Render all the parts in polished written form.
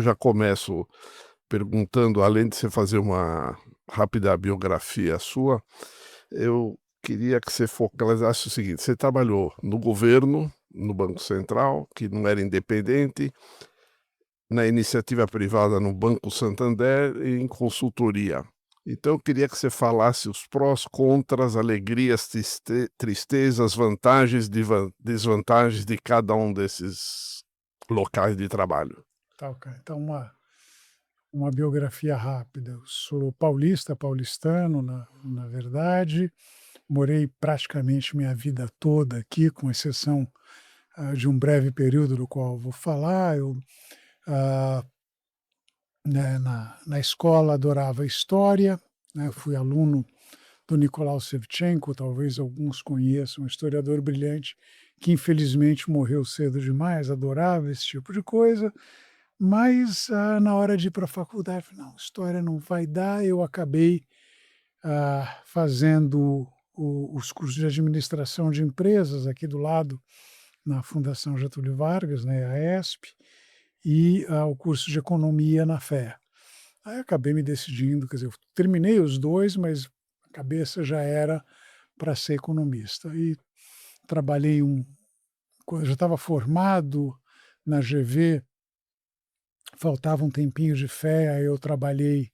já começo perguntando, além de você fazer uma rápida biografia sua, eu queria que você focalizasse o seguinte: você trabalhou no governo, no Banco Central, que não era independente, na iniciativa privada no Banco Santander e em consultoria. Então eu queria que você falasse os prós, contras, alegrias, tristezas, vantagens, desvantagens de cada um desses locais de trabalho. Tá, ok. Então, uma biografia rápida. Eu sou paulista, paulistano, na verdade. Morei praticamente minha vida toda aqui, com exceção de um breve período do qual eu vou falar. Ah, na escola adorava história, né? Fui aluno do Nicolau Shevchenko, talvez alguns conheçam, um historiador brilhante que infelizmente morreu cedo demais, adorava esse tipo de coisa. Mas, na hora de ir para a faculdade, falei: "Não, história não vai dar", eu acabei, fazendo os cursos de administração de empresas aqui do lado, na Fundação Getúlio Vargas, né, a ESP, e, o curso de economia na FEA. Aí acabei me decidindo, quer dizer, eu terminei os 2, mas a cabeça já era para ser economista. E trabalhei quando eu já estava formado na GV, faltava um tempinho de FEA, eu trabalhei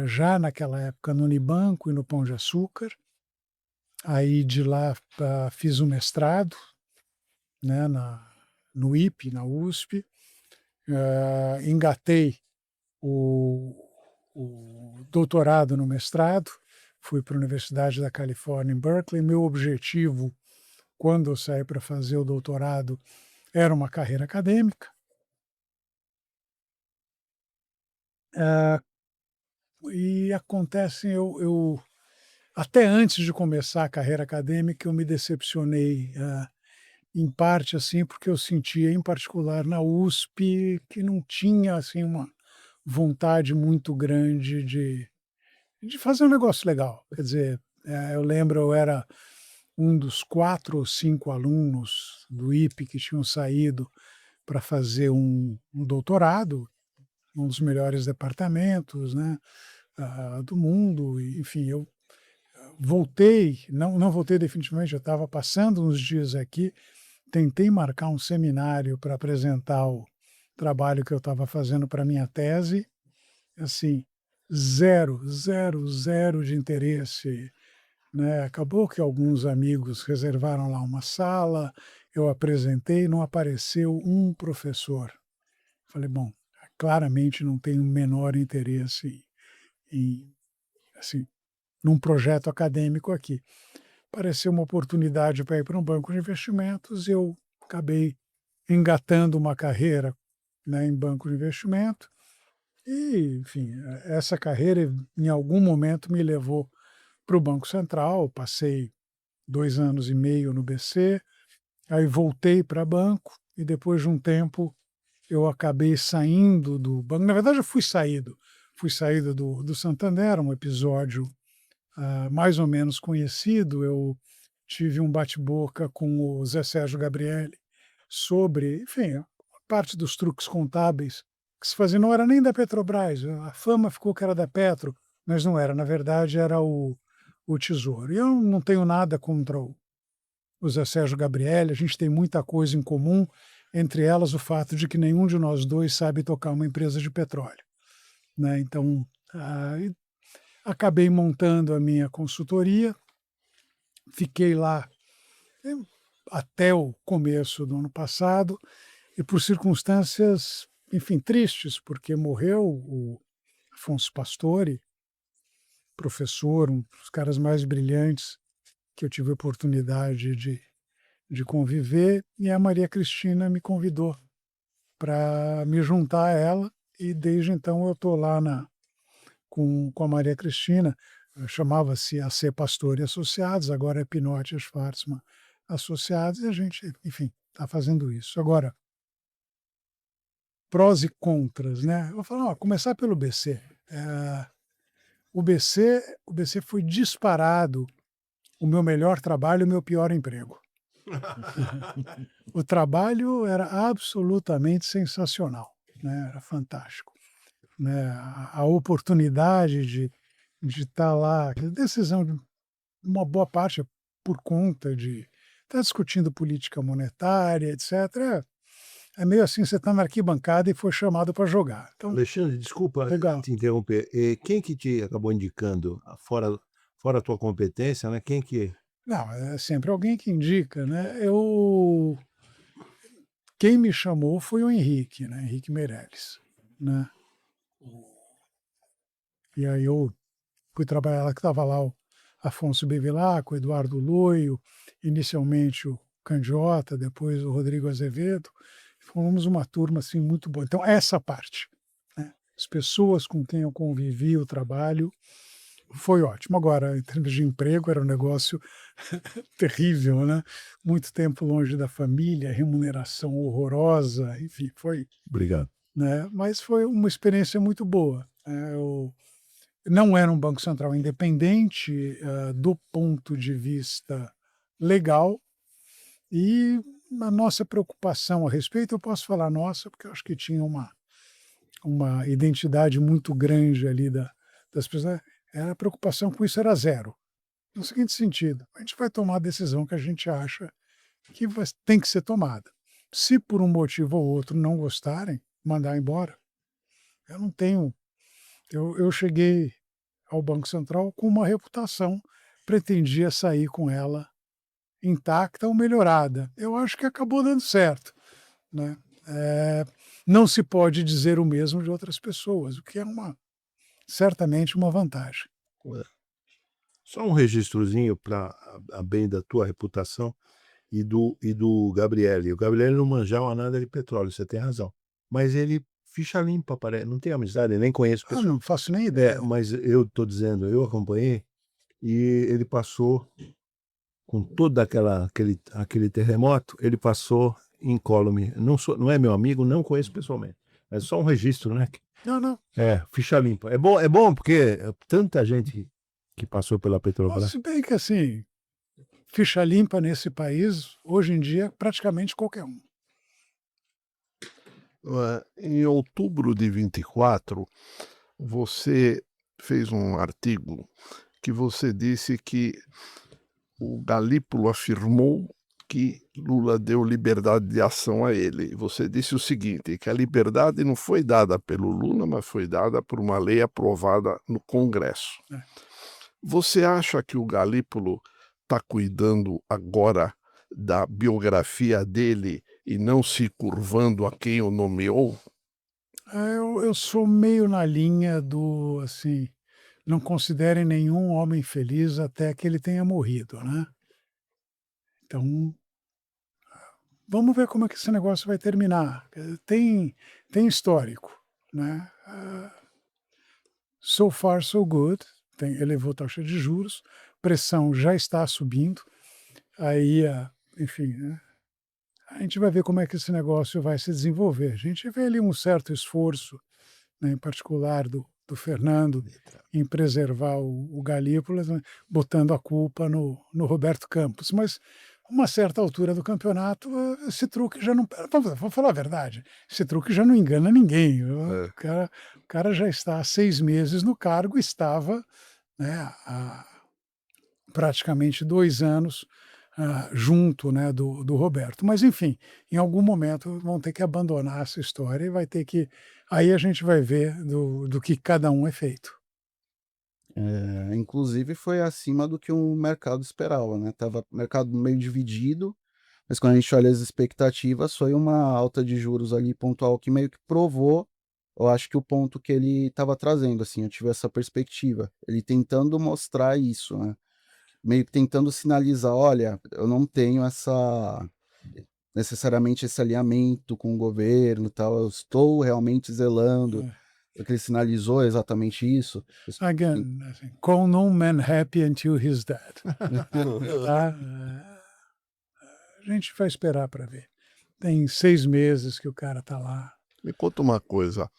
já naquela época no Unibanco e no Pão de Açúcar. Aí de lá fiz o mestrado, né, no IPE, na USP. Engatei o, o doutorado no mestrado, fui para a Universidade da Califórnia em Berkeley. Meu objetivo, quando eu saí para fazer o doutorado, era uma carreira acadêmica. Ah, e acontece, até antes de começar a carreira acadêmica, eu me decepcionei, em parte, assim, porque eu sentia, em particular na USP, que não tinha, assim, uma vontade muito grande de fazer um negócio legal. Quer dizer, eu lembro, eu era um dos 4 ou 5 alunos do IPE que tinham saído para fazer um doutorado, um dos melhores departamentos, né, do mundo. E, enfim, eu voltei, não voltei definitivamente, eu estava passando uns dias aqui, tentei marcar um seminário para apresentar o trabalho que eu estava fazendo para minha tese, assim, zero, zero, zero de interesse, né. Acabou que alguns amigos reservaram lá uma sala, eu apresentei, não apareceu um professor. Falei: "Bom, claramente não tenho o menor interesse em, assim, num projeto acadêmico aqui". Apareceu uma oportunidade para ir para um banco de investimentos, eu acabei engatando uma carreira, né, em banco de investimento. E, enfim, essa carreira em algum momento me levou para o Banco Central. Passei 2 anos e meio no BC, aí voltei para banco e depois de um tempo eu acabei saindo do banco. Na verdade, eu fui saído do Santander, um episódio, mais ou menos conhecido. Eu tive um bate-boca com o Zé Sérgio Gabrielli sobre, enfim, a parte dos truques contábeis que se fazia. Não era nem da Petrobras, a fama ficou que era da Petro, mas não era, na verdade era o Tesouro. E eu não tenho nada contra o Zé Sérgio Gabrielli, a gente tem muita coisa em comum, entre elas o fato de que nenhum de nós 2 sabe tocar uma empresa de petróleo, né. Então, e acabei montando a minha consultoria, fiquei lá, eh, até o começo do ano passado. E por circunstâncias, enfim, tristes, porque morreu o Afonso Pastore, professor, um dos caras mais brilhantes que eu tive a oportunidade de conviver, e a Maria Cristina me convidou para me juntar a ela. E desde então eu estou lá com a Maria Cristina. Chamava-se AC Pastore e Associados, agora é Pinotti e Schwarzman Associados, e a gente, enfim, está fazendo isso. Agora, prós e contras, né. Eu vou falar, começar pelo BC. O BC foi disparado o meu melhor trabalho e o meu pior emprego. O trabalho era absolutamente sensacional. né, era fantástico, né, a oportunidade de estar lá, a decisão de uma boa parte é por conta de estar discutindo política monetária, etcétera. É meio assim, você está na arquibancada e foi chamado para jogar. Então, Alexandre, desculpa legal. te interromper, quem que te acabou indicando, fora a tua competência, né, quem que Não, é sempre alguém que indica, né. Quem me chamou foi o Henrique, né, Henrique Meirelles, né. E aí eu fui trabalhar lá, que estava lá o Afonso Bevilacqua, o Eduardo Loio, inicialmente o Candiota, depois o Rodrigo Azevedo. Fomos uma turma, assim, muito boa. Então essa parte, né, as pessoas com quem eu convivi, o trabalho, foi ótimo. Agora, em termos de emprego, era um negócio terrível, né, muito tempo longe da família, remuneração horrorosa, enfim, foi, obrigado. né, mas foi uma experiência muito boa. Eu não era um banco central independente, do ponto de vista legal, e a nossa preocupação a respeito, eu posso falar nossa, porque eu acho que tinha uma identidade muito grande ali das pessoas, a preocupação com isso era zero. No seguinte sentido, a gente vai tomar a decisão que a gente acha que tem que ser tomada. Se por um motivo ou outro não gostarem, mandar embora. Eu não tenho. Eu cheguei ao Banco Central com uma reputação, pretendia sair com ela intacta ou melhorada. Eu acho que acabou dando certo, né. Eh, não se pode dizer o mesmo de outras pessoas, o que é certamente uma vantagem. Só um registrozinho para a bem da tua reputação e do Gabriele. O Gabriele não manjava nada de petróleo, você tem razão. Mas ele ficha limpa, não tem amizade, nem conheço Não pessoal. faço nem ideia. Mas eu tô dizendo, eu acompanhei, e ele passou com toda aquele terremoto, ele passou incólume. Não é meu amigo, não conheço pessoalmente, mas só um registro, né. Não, não. Ficha limpa. É bom porque tanta gente que passou pela Petrobras. Se bem que assim, ficha limpa nesse país, hoje em dia, praticamente qualquer um. Em outubro de 24, você fez um artigo que você disse que o Galípolo afirmou que Lula deu liberdade de ação a ele. Você disse o seguinte, que a liberdade não foi dada pelo Lula, mas foi dada por uma lei aprovada no Congresso. É. Você acha que o Galípolo está cuidando agora da biografia dele e não se curvando a quem o nomeou? Eu sou meio na linha do, assim, não considerem nenhum homem feliz até que ele tenha morrido, né. Então, vamos ver como é que esse negócio vai terminar. Tem histórico, né. So far so good, elevou a taxa de juros, pressão já está subindo, aí, enfim, né, a gente vai ver como é que esse negócio vai se desenvolver. A gente vê ali um certo esforço, né, em particular do Fernando, em preservar o Galípolas, né, botando a culpa no Roberto Campos, mas uma certa altura do campeonato, esse truque já não, vamos falar a verdade, esse truque já não engana ninguém, É. o cara já está há 6 meses no cargo, estava, né, há praticamente 2 anos, junto, né, do Roberto. Mas enfim, em algum momento vão ter que abandonar essa história e vai ter que, aí a gente vai ver do que cada um é feito. Inclusive foi acima do que o mercado esperava, né, tava o mercado meio dividido, mas quando a gente olha as expectativas, foi uma alta de juros ali pontual que meio que provou, eu acho que o ponto que ele estava trazendo, assim, eu tive essa perspectiva, ele tentando mostrar isso, né, meio que tentando sinalizar: "Olha, eu não tenho necessariamente esse alinhamento com o governo e tal, eu estou realmente zelando". É. O que ele sinalizou é exatamente isso. Again, assim, call no man happy until he's dead, tá? A gente vai esperar para ver. Tem 6 meses que o cara tá lá. Me conta uma coisa,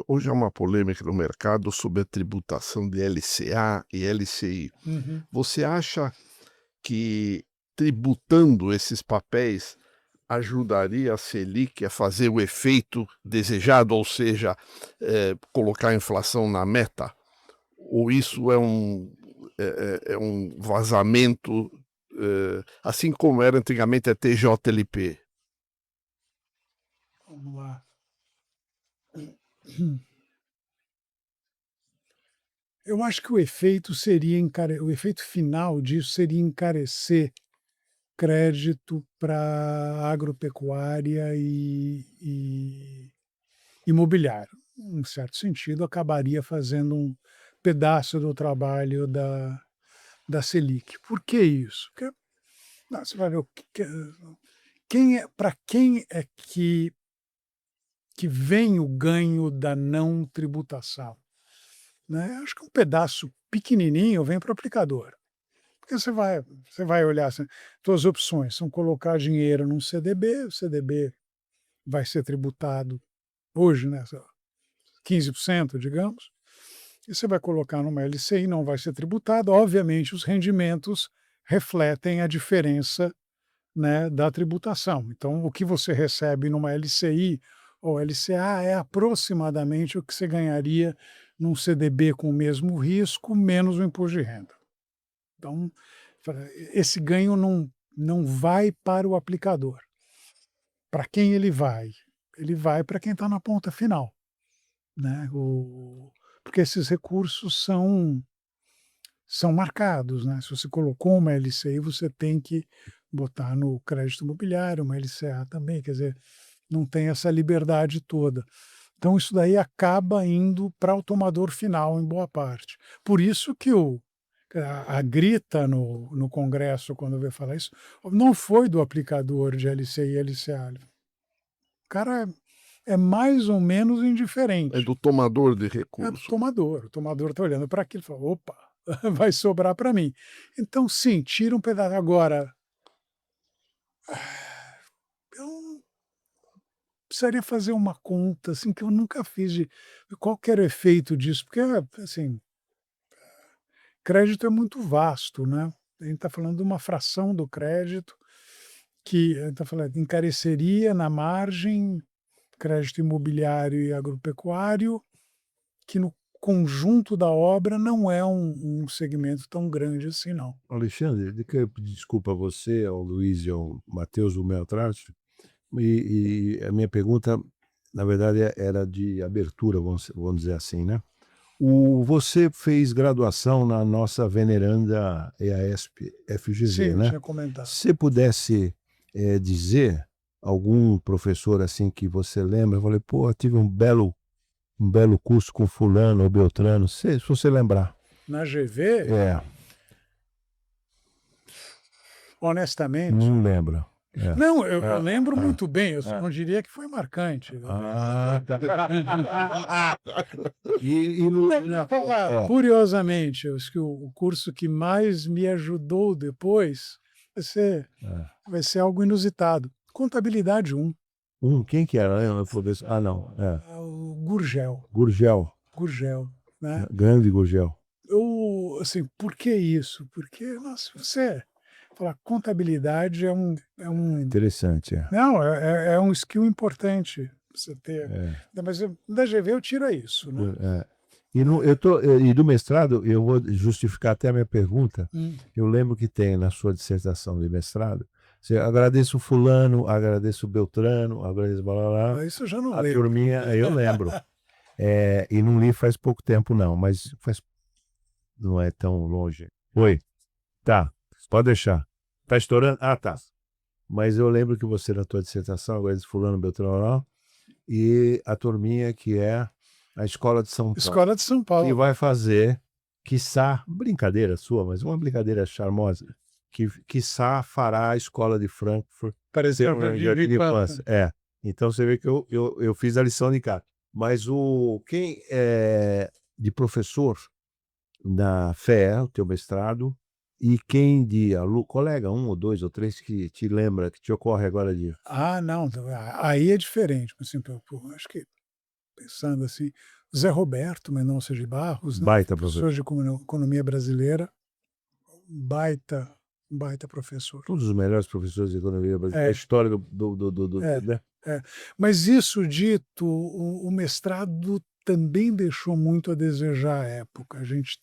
hoje é uma polêmica no mercado sobre a tributação de LCA e LCI. Uhum. Você acha que tributando esses papéis, ajudaria a Selic a fazer o efeito desejado, ou seja, colocar a inflação na meta? Ou isso é um vazamento, assim como era antigamente a TJLP? Vamos lá. Eu acho que o efeito o efeito final disso seria encarecer crédito para agropecuária e imobiliário. Em certo sentido, acabaria fazendo um pedaço do trabalho da Selic. Por que isso? Porque, não, você vai ver para quem é que vem o ganho da não tributação, né? Acho que um pedaço pequenininho vem para o aplicador. Porque você vai olhar, assim, suas opções são colocar dinheiro num CDB, o CDB vai ser tributado hoje, né, 15%, digamos, e você vai colocar numa LCI, não vai ser tributado. Obviamente, os rendimentos refletem a diferença, né, da tributação. Então, o que você recebe numa LCI ou LCA é aproximadamente o que você ganharia num CDB com o mesmo risco, menos o imposto de renda. Então, esse ganho não vai para o aplicador. Para quem ele vai? Ele vai para quem está na ponta final, né? Porque esses recursos são marcados, né? Se você colocou uma LCI, você tem que botar no crédito imobiliário, uma LCA também, quer dizer, não tem essa liberdade toda. Então, isso daí acaba indo para o tomador final, em boa parte. Por isso que a grita no Congresso, quando veio falar isso, não foi do aplicador de LCI e LCA. O cara é mais ou menos É indiferente. do tomador de É do recurso. tomador. O tomador está olhando para aquilo e fala: opa, vai sobrar para mim. Então, sim, tira um pedaço. Agora, eu precisaria fazer uma conta assim, que eu nunca fiz de qual que era o efeito disso, porque assim, crédito é muito vasto, né? A gente está falando de uma fração do crédito que a gente está falando encareceria na margem crédito imobiliário e agropecuário, que no conjunto da obra não é um segmento tão grande assim, não. Alexandre, eu quero pedir desculpa a você, ao Luiz e ao Matheus do Meltrate, e a minha pergunta, na verdade, era de abertura, vamos dizer assim, né? Você fez graduação na nossa veneranda EASP FGV, Sim, eu né? tinha comentado. Se você pudesse dizer algum professor assim que você lembra, eu falei, pô, eu tive um belo curso com fulano ou Beltrano, se você lembrar. Na GV, honestamente, Não lembra. não, eu lembro muito bem, eu só não diria que foi marcante. Curiosamente, eu acho que o curso que mais me ajudou depois vai ser algo inusitado. Contabilidade 1. Quem que era? Não. O Gurgel. Gurgel, Né? grande Gurgel. Assim, por que isso? Porque, nossa, você falar contabilidade é um Interessante, não, é um skill importante você ter. Mas da GV eu tiro isso, né? E do mestrado, eu vou justificar até a minha pergunta. Eu lembro que tem na sua dissertação de mestrado, você agradeço fulano, agradeço Beltrano, agradeço blá blá blá. Isso eu já não A lembro. turminha, eu lembro. E não li faz pouco tempo não, mas não é tão longe. Oi, tá, pode deixar. Tá estourando? Ah, tá. Mas eu lembro que você na tua dissertação, agradeço fulano, Beltrano, blá, e a turminha que é a Escola de São Paulo. Escola de São Paulo. E vai fazer, quiçá, brincadeira sua, mas uma brincadeira charmosa, que quiçá fará a Escola de Frankfurt Pareceu de infância. Então você vê que eu fiz a lição de casa. Mas quem é de professor na FEE, o teu mestrado, e quem de colega, um ou dois ou três que te lembra, que te ocorre agora de... Não, aí é diferente. Assim, acho que, pensando assim, Zé Roberto Mendonça de Barros, né? Baita professor de economia brasileira, baita um baita professor. Um dos melhores professores de economia brasileira, É. da história É. né? Mas isso dito, o mestrado também deixou muito a desejar à época. A gente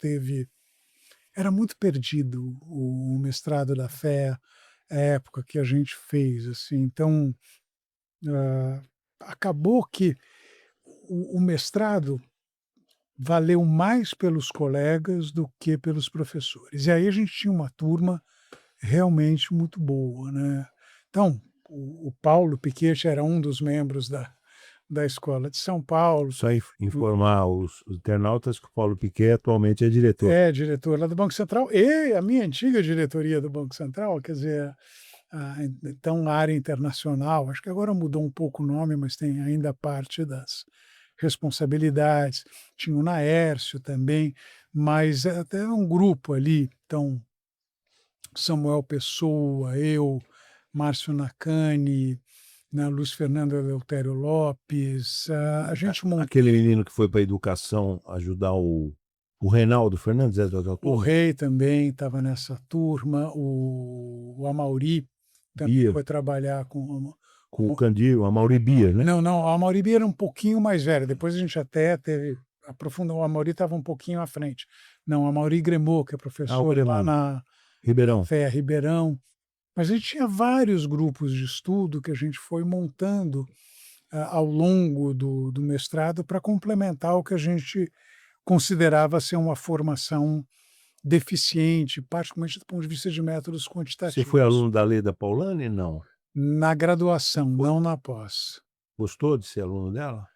era muito perdido o mestrado da FEA, a época que a gente fez, assim. Então, acabou que o mestrado valeu mais pelos colegas do que pelos professores. E aí a gente tinha uma turma realmente muito boa, né. Então, o Paulo Piketty era um dos membros da Escola de São Paulo. Só informar os internautas que o Paulo Piquet atualmente é diretor. É, diretor lá do Banco Central e a minha antiga diretoria do Banco Central, quer dizer, então a área internacional, acho que agora mudou um pouco o nome, mas tem ainda parte das responsabilidades. Tinha o Naércio também, mas até um grupo ali, então Samuel Pessoa, eu, Márcio Nakane, né, Luiz Fernando Eleutério Lopes, a gente montou. Aquele menino que foi para a educação ajudar o Reinaldo Fernandes, é da tua O turma? Rei também estava nessa turma, o Amauri também Bia, foi trabalhar com. com o Candir, a Mauri Bia, né? Não, o Amauri Bia era um pouquinho mais velho, depois a gente até teve, aprofundou, o Amauri estava um pouquinho à frente. Não, o Amauri Gremot, que é professor lá Gremot. na Ribeirão. FEA Ribeirão. Mas a gente tinha vários grupos de estudo que a gente foi montando ao longo do mestrado para complementar o que a gente considerava ser uma formação deficiente, particularmente do ponto de vista de métodos Você quantitativos. foi aluno da Leda Paulani? Não. Na graduação, não na pós. Gostou de ser aluno dela?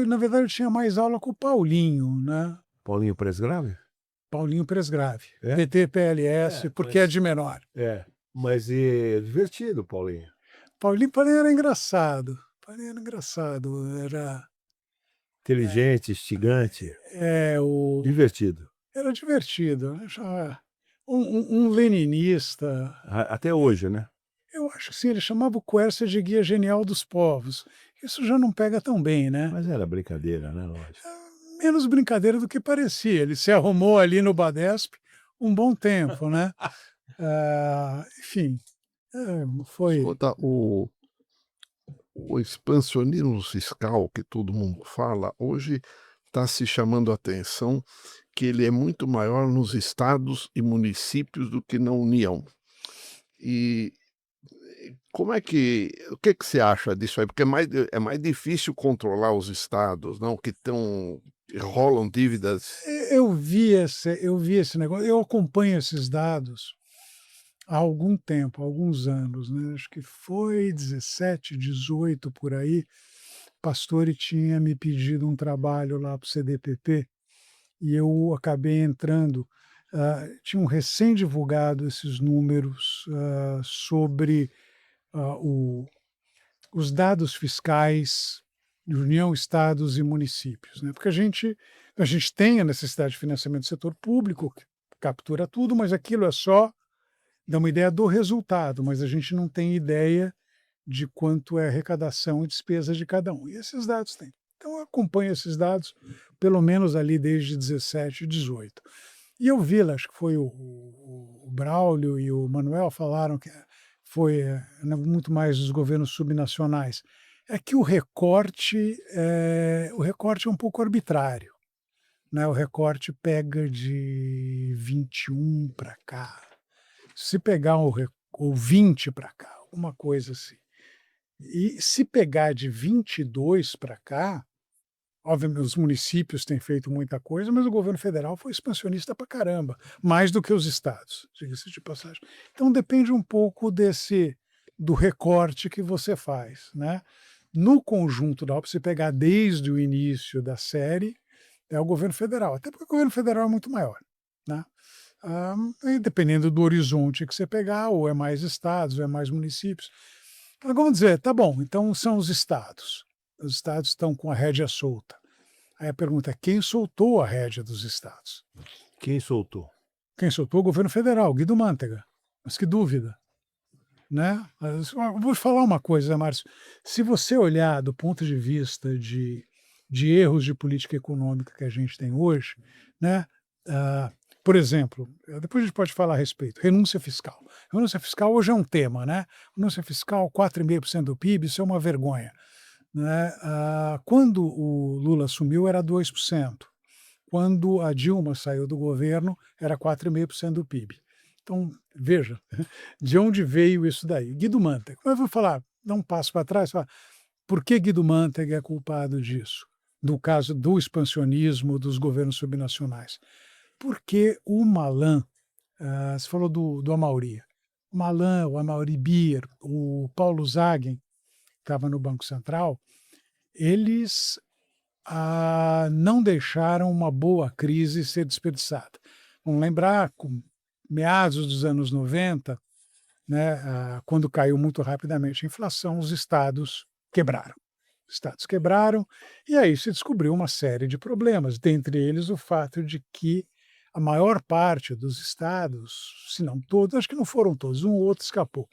Na verdade, eu tinha mais aula com o Paulinho, né? Paulinho Presgrave? Paulinho Presgrave. É? PT-PLS, porque é de menor. Mas é divertido, Paulinho. Paulinho era engraçado. Era Inteligente, instigante, divertido. Era divertido. Eu achava um leninista. Até hoje, né? Eu acho que sim, ele chamava o Quercia de guia genial dos povos. Isso já não pega tão bem, né? Mas era brincadeira, né? Lógico. Menos brincadeira do que parecia. Ele se arrumou ali no Badesp um bom tempo, né? Enfim, foi. Escuta, o expansionismo fiscal que todo mundo fala, hoje está se chamando a atenção que ele é muito maior nos estados e municípios do que na União. E como é que, o que você acha disso aí? Porque é mais difícil controlar os estados, não? Que rolam dívidas. Eu vi esse negócio, eu acompanho esses dados há algum tempo, há alguns anos, né? Acho que foi 17, 18 por aí. Pastore tinha me pedido um trabalho lá para o CDPP e eu acabei entrando. Tinham recém-divulgado esses números sobre os dados fiscais de União, estados e municípios, né? Porque a gente tem a necessidade de financiamento do setor público, que captura tudo, mas aquilo é só dá uma ideia do resultado, mas a gente não tem ideia de quanto é arrecadação e despesa de cada um. E esses dados tem. Então eu acompanho esses dados, pelo menos ali desde 17, 18. E eu vi, acho que foi o Braulio e o Manuel falaram que foi muito mais dos governos subnacionais. É que o recorte é um pouco arbitrário, né? O recorte pega de 21 para cá. Se pegar ou 20 para cá, alguma coisa assim. E se pegar de 22 para cá, obviamente os municípios têm feito muita coisa, mas o governo federal foi expansionista para caramba, mais do que os estados, diga-se de passagem. Então depende um pouco do recorte que você faz, né? No conjunto da obra, se pegar desde o início da série, é o governo federal, até porque o governo federal é muito maior, né? E dependendo do horizonte que você pegar, ou é mais estados, ou é mais municípios. Então, vamos dizer, tá bom, então são os estados. Os estados estão com a rédea solta. Aí a pergunta é, quem soltou a rédea dos estados? Quem soltou? Quem soltou? O governo federal, Guido Mantega. Mas que dúvida, né? Vou falar uma coisa, Márcio. Se você olhar do ponto de vista de erros de política econômica que a gente tem hoje, né? Por exemplo, depois a gente pode falar a respeito, renúncia fiscal. Renúncia fiscal hoje é um tema, né? Renúncia fiscal, 4,5% do PIB, isso é uma vergonha, né? Quando o Lula assumiu era 2%. Quando a Dilma saiu do governo era 4,5% do PIB. Então, veja, de onde veio isso daí? Guido Mantega. Mas eu vou falar, dar um passo para trás, falar, por que Guido Mantega é culpado disso? Do caso do expansionismo dos governos subnacionais. Porque o Malan, você falou do Amaury, o Malan, o Amaury Bier, o Paulo Zagen, que estava no Banco Central, eles não deixaram uma boa crise ser desperdiçada. Vamos lembrar, com meados dos anos 90, né, quando caiu muito rapidamente a inflação, os estados quebraram. Os estados quebraram e aí se descobriu uma série de problemas, dentre eles o fato de que a maior parte dos estados, se não todos, acho que não foram todos, um ou outro escapou,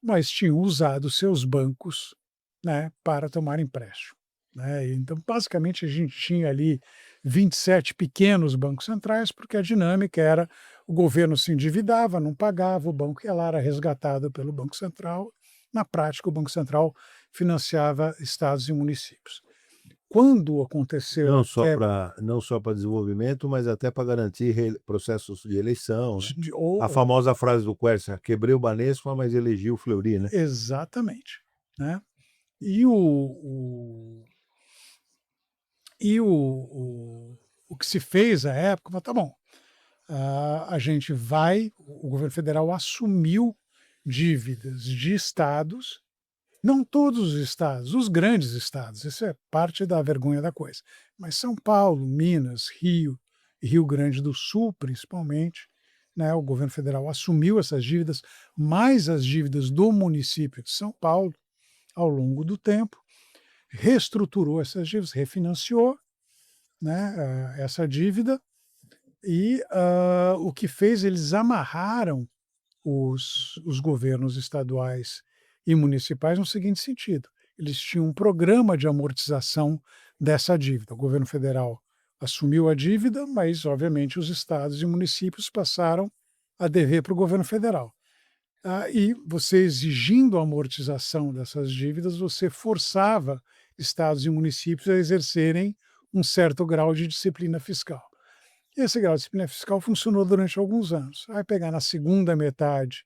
mas tinham usado seus bancos, né, para tomar empréstimo, né? Então, basicamente, a gente tinha ali 27 pequenos bancos centrais, porque a dinâmica era o governo se endividava, não pagava, o banco ia lá, era resgatado pelo Banco Central. Na prática, o Banco Central financiava estados e municípios. Quando aconteceu Não só para desenvolvimento, mas até para garantir processos de eleição, né? A ou famosa frase do Quercia, quebrei o Banespa, mas elegi o Fleury, né? exatamente, né? E o que se fez à época, falou, tá bom, a gente vai, o governo federal assumiu dívidas de estados, não todos os estados, os grandes estados, isso é parte da vergonha da coisa, mas São Paulo, Minas, Rio e Rio Grande do Sul, principalmente, né, o governo federal assumiu essas dívidas, mais as dívidas do município de São Paulo, ao longo do tempo, reestruturou essas dívidas, refinanciou, né, essa dívida e o que fez, eles amarraram os governos estaduais e municipais no seguinte sentido: eles tinham um programa de amortização dessa dívida. O governo federal assumiu a dívida, mas, obviamente, os estados e municípios passaram a dever para o governo federal. E você exigindo a amortização dessas dívidas, você forçava estados e municípios a exercerem um certo grau de disciplina fiscal. E esse grau de disciplina fiscal funcionou durante alguns anos. Aí pegar na segunda metade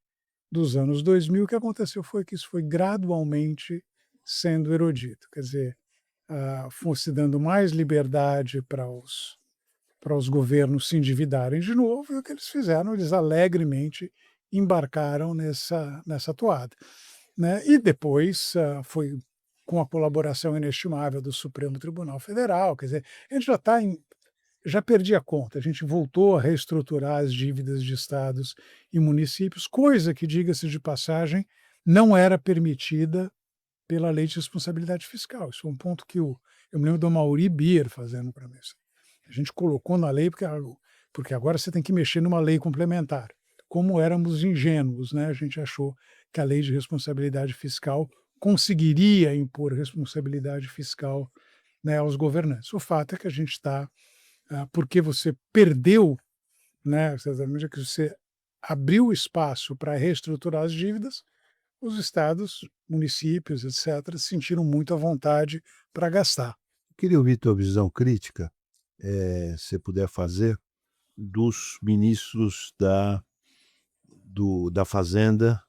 dos anos 2000, o que aconteceu foi que isso foi gradualmente sendo erodido. Quer dizer, fosse dando mais liberdade para os governos se endividarem de novo, e o que eles fizeram, eles alegremente embarcaram nessa toada, né? E depois foi com a colaboração inestimável do Supremo Tribunal Federal, quer dizer, a gente já perdi a conta, a gente voltou a reestruturar as dívidas de estados e municípios, coisa que, diga-se de passagem, não era permitida pela Lei de Responsabilidade Fiscal. Isso é um ponto que eu me lembro do Amaury Bier fazendo para mim. A gente colocou na lei porque agora você tem que mexer numa lei complementar. Como éramos ingênuos, né? A gente achou que a Lei de Responsabilidade Fiscal conseguiria impor responsabilidade fiscal, né, aos governantes. O fato é que a gente está, porque você perdeu, né, exatamente, que você abriu espaço para reestruturar as dívidas, os estados, municípios, etc., se sentiram muito à vontade para gastar. Queria ouvir tua visão crítica, se puder fazer, dos ministros da Fazenda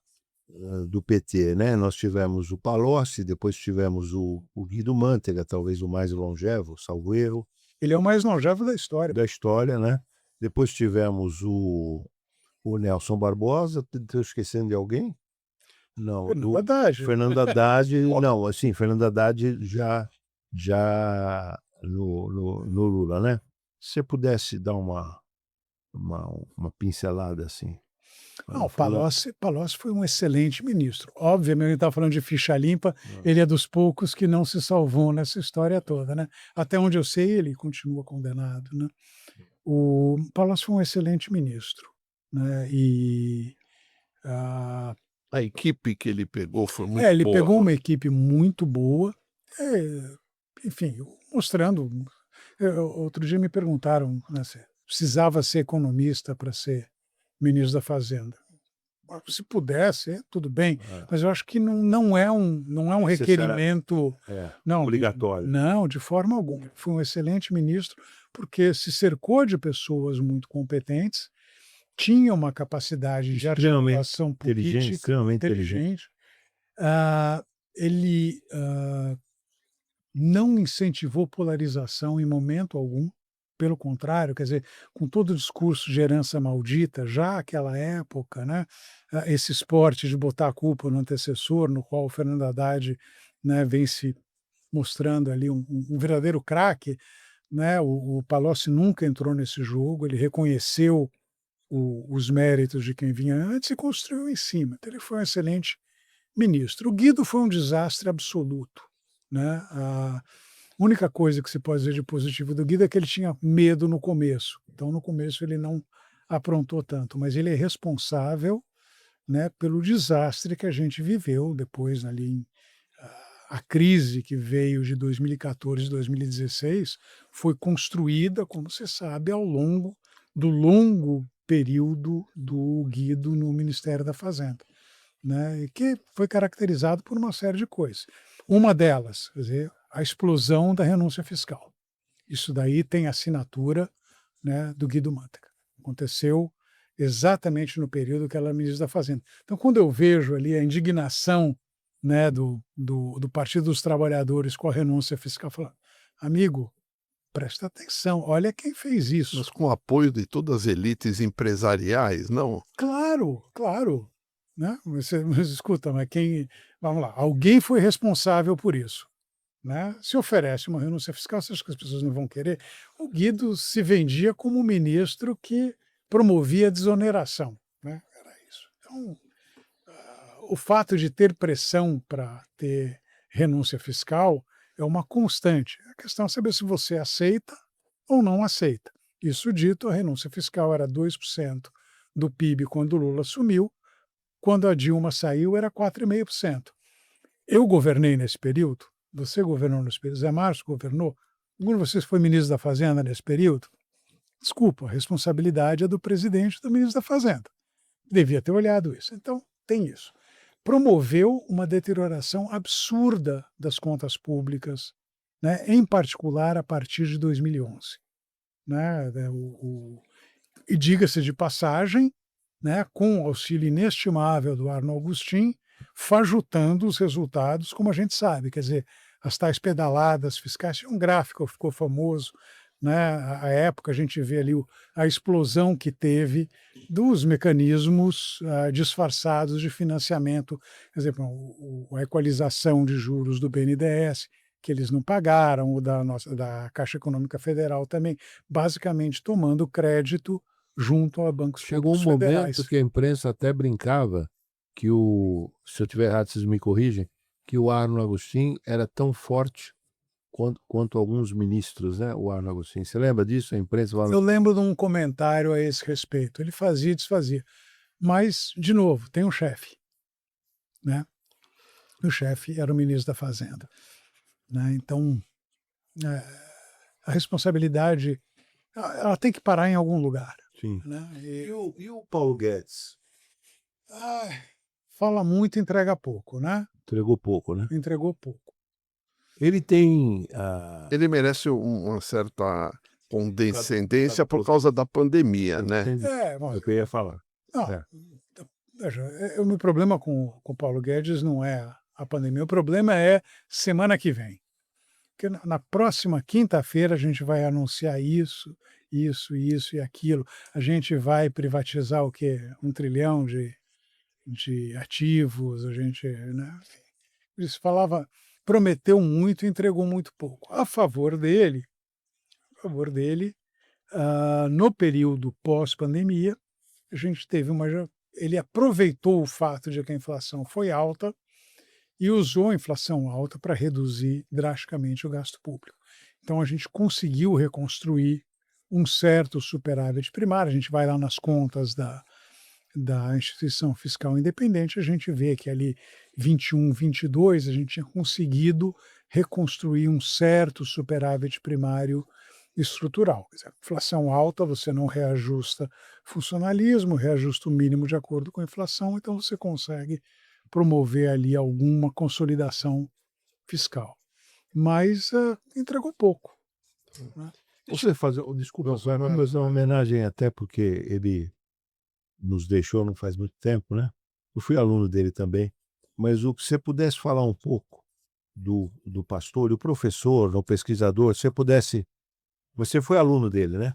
do PT, né? Nós tivemos o Palocci, depois tivemos o Guido Mantega, talvez o mais longevo, salvo erro. Ele é o mais longevo da história. Da história, né? Depois tivemos o Nelson Barbosa, estou esquecendo de alguém? Não, Fernando Haddad. Fernando Haddad, não, assim, Fernando Haddad já no Lula, né? Se você pudesse dar uma pincelada assim. Não, o Palocci foi um excelente ministro. Obviamente, ele está falando de ficha limpa, ele é dos poucos que não se salvou nessa história toda, né? Até onde eu sei, ele continua condenado, né? O Palocci foi um excelente ministro, né? E a equipe que ele pegou foi muito ele boa. pegou uma equipe muito boa, enfim, mostrando. Outro dia me perguntaram, né, precisava ser economista para ser ministro da Fazenda. Se pudesse, tudo bem, É. mas eu acho que não é um requerimento, não, Obrigatório. não, de forma alguma. Foi um excelente ministro, porque se cercou de pessoas muito competentes, tinha uma capacidade de Extremamente articulação inteligente, política extremamente inteligente. inteligente. Ele não incentivou polarização em momento algum, pelo contrário, quer dizer, com todo o discurso de herança maldita, já aquela época, né, esse esporte de botar a culpa no antecessor, no qual o Fernando Haddad, né, vem se mostrando ali um verdadeiro craque, né, o Palocci nunca entrou nesse jogo, ele reconheceu os méritos de quem vinha antes e construiu em cima. Então, ele foi um excelente ministro. O Guido foi um desastre absoluto, né? A única coisa que se pode dizer de positivo do Guido é que ele tinha medo no começo. Então, no começo, ele não aprontou tanto, mas ele é responsável, né, pelo desastre que a gente viveu depois ali. A crise que veio de 2014 e 2016 foi construída, como você sabe, ao longo do longo período do Guido no Ministério da Fazenda, né, e que foi caracterizado por uma série de coisas. Uma delas, quer dizer, a explosão da renúncia fiscal. Isso daí tem assinatura, né, do Guido Mantega. Aconteceu exatamente no período que ela era ministra da Fazenda. Então, quando eu vejo ali a indignação, né, do Partido dos Trabalhadores com a renúncia fiscal, falando, amigo, presta atenção, olha quem fez isso. Mas com o apoio de todas as elites empresariais, não? Claro, claro. Né? Mas escuta, mas vamos lá, alguém foi responsável por isso. Né? Se oferece uma renúncia fiscal, você acha que as pessoas não vão querer? O Guido se vendia como um ministro que promovia a desoneração. Né? Era isso. Então, o fato de ter pressão para ter renúncia fiscal é uma constante. A questão é saber se você aceita ou não aceita. Isso dito, a renúncia fiscal era 2% do PIB quando o Lula assumiu, quando a Dilma saiu era 4,5%. Eu governei nesse período, você governou nesse período, Zé Márcio governou, algum de vocês foi ministro da Fazenda nesse período? Desculpa, a responsabilidade é do presidente e do ministro da Fazenda. Devia ter olhado isso. Então, tem isso. Promoveu uma deterioração absurda das contas públicas, né, em particular a partir de 2011. Né, e diga-se de passagem, né, com o auxílio inestimável do Arno Augustin, fajutando os resultados, como a gente sabe, quer dizer, as tais pedaladas fiscais, tinha um gráfico que ficou famoso, né, à época a gente vê ali a explosão que teve dos mecanismos disfarçados de financiamento, quer dizer, a equalização de juros do BNDES, que eles não pagaram, ou da Caixa Econômica Federal também, basicamente tomando crédito junto a bancos Chegou um públicos federais. momento que a imprensa até brincava que se eu estiver errado, vocês me corrigem, que o Arno Augustin era tão forte quanto alguns ministros, né? O Arno Augustin. Você lembra disso? A imprensa falando... Eu lembro de um comentário a esse respeito. Ele fazia e desfazia. Mas, de novo, tem um chefe. Né? O chefe era o ministro da Fazenda. Né? Então, a responsabilidade ela tem que parar em algum lugar. Sim. Né? E o Paulo Guedes? Fala muito, entrega pouco, né? Entregou pouco, né? Entregou pouco. Ele tem... Ele merece uma certa condescendência por causa da pandemia, né? É o que eu ia falar. Não, veja, o meu problema com o Paulo Guedes não é a pandemia, o problema é semana que vem. Porque na próxima quinta-feira a gente vai anunciar isso e aquilo. A gente vai privatizar o quê? 1 trilhão de ativos, a gente, né? Ele prometeu muito e entregou muito pouco. A favor dele, no período pós-pandemia, a gente teve ele aproveitou o fato de que a inflação foi alta e usou a inflação alta para reduzir drasticamente o gasto público. Então a gente conseguiu reconstruir um certo superávit primário. A gente vai lá nas contas da instituição fiscal independente, a gente vê que ali 21, 22, a gente tinha conseguido reconstruir um certo superávit primário estrutural. Quer dizer, inflação alta, você não reajusta funcionalismo, reajusta o mínimo de acordo com a inflação, então você consegue promover ali alguma consolidação fiscal. Mas entregou pouco, né? Deixa eu fazer, desculpa, Vai, vamos fazer uma homenagem até porque ele nos deixou não faz muito tempo, né? Eu fui aluno dele também, mas o que você pudesse falar um pouco do pastor, o professor, o pesquisador, se você pudesse, você foi aluno dele, né?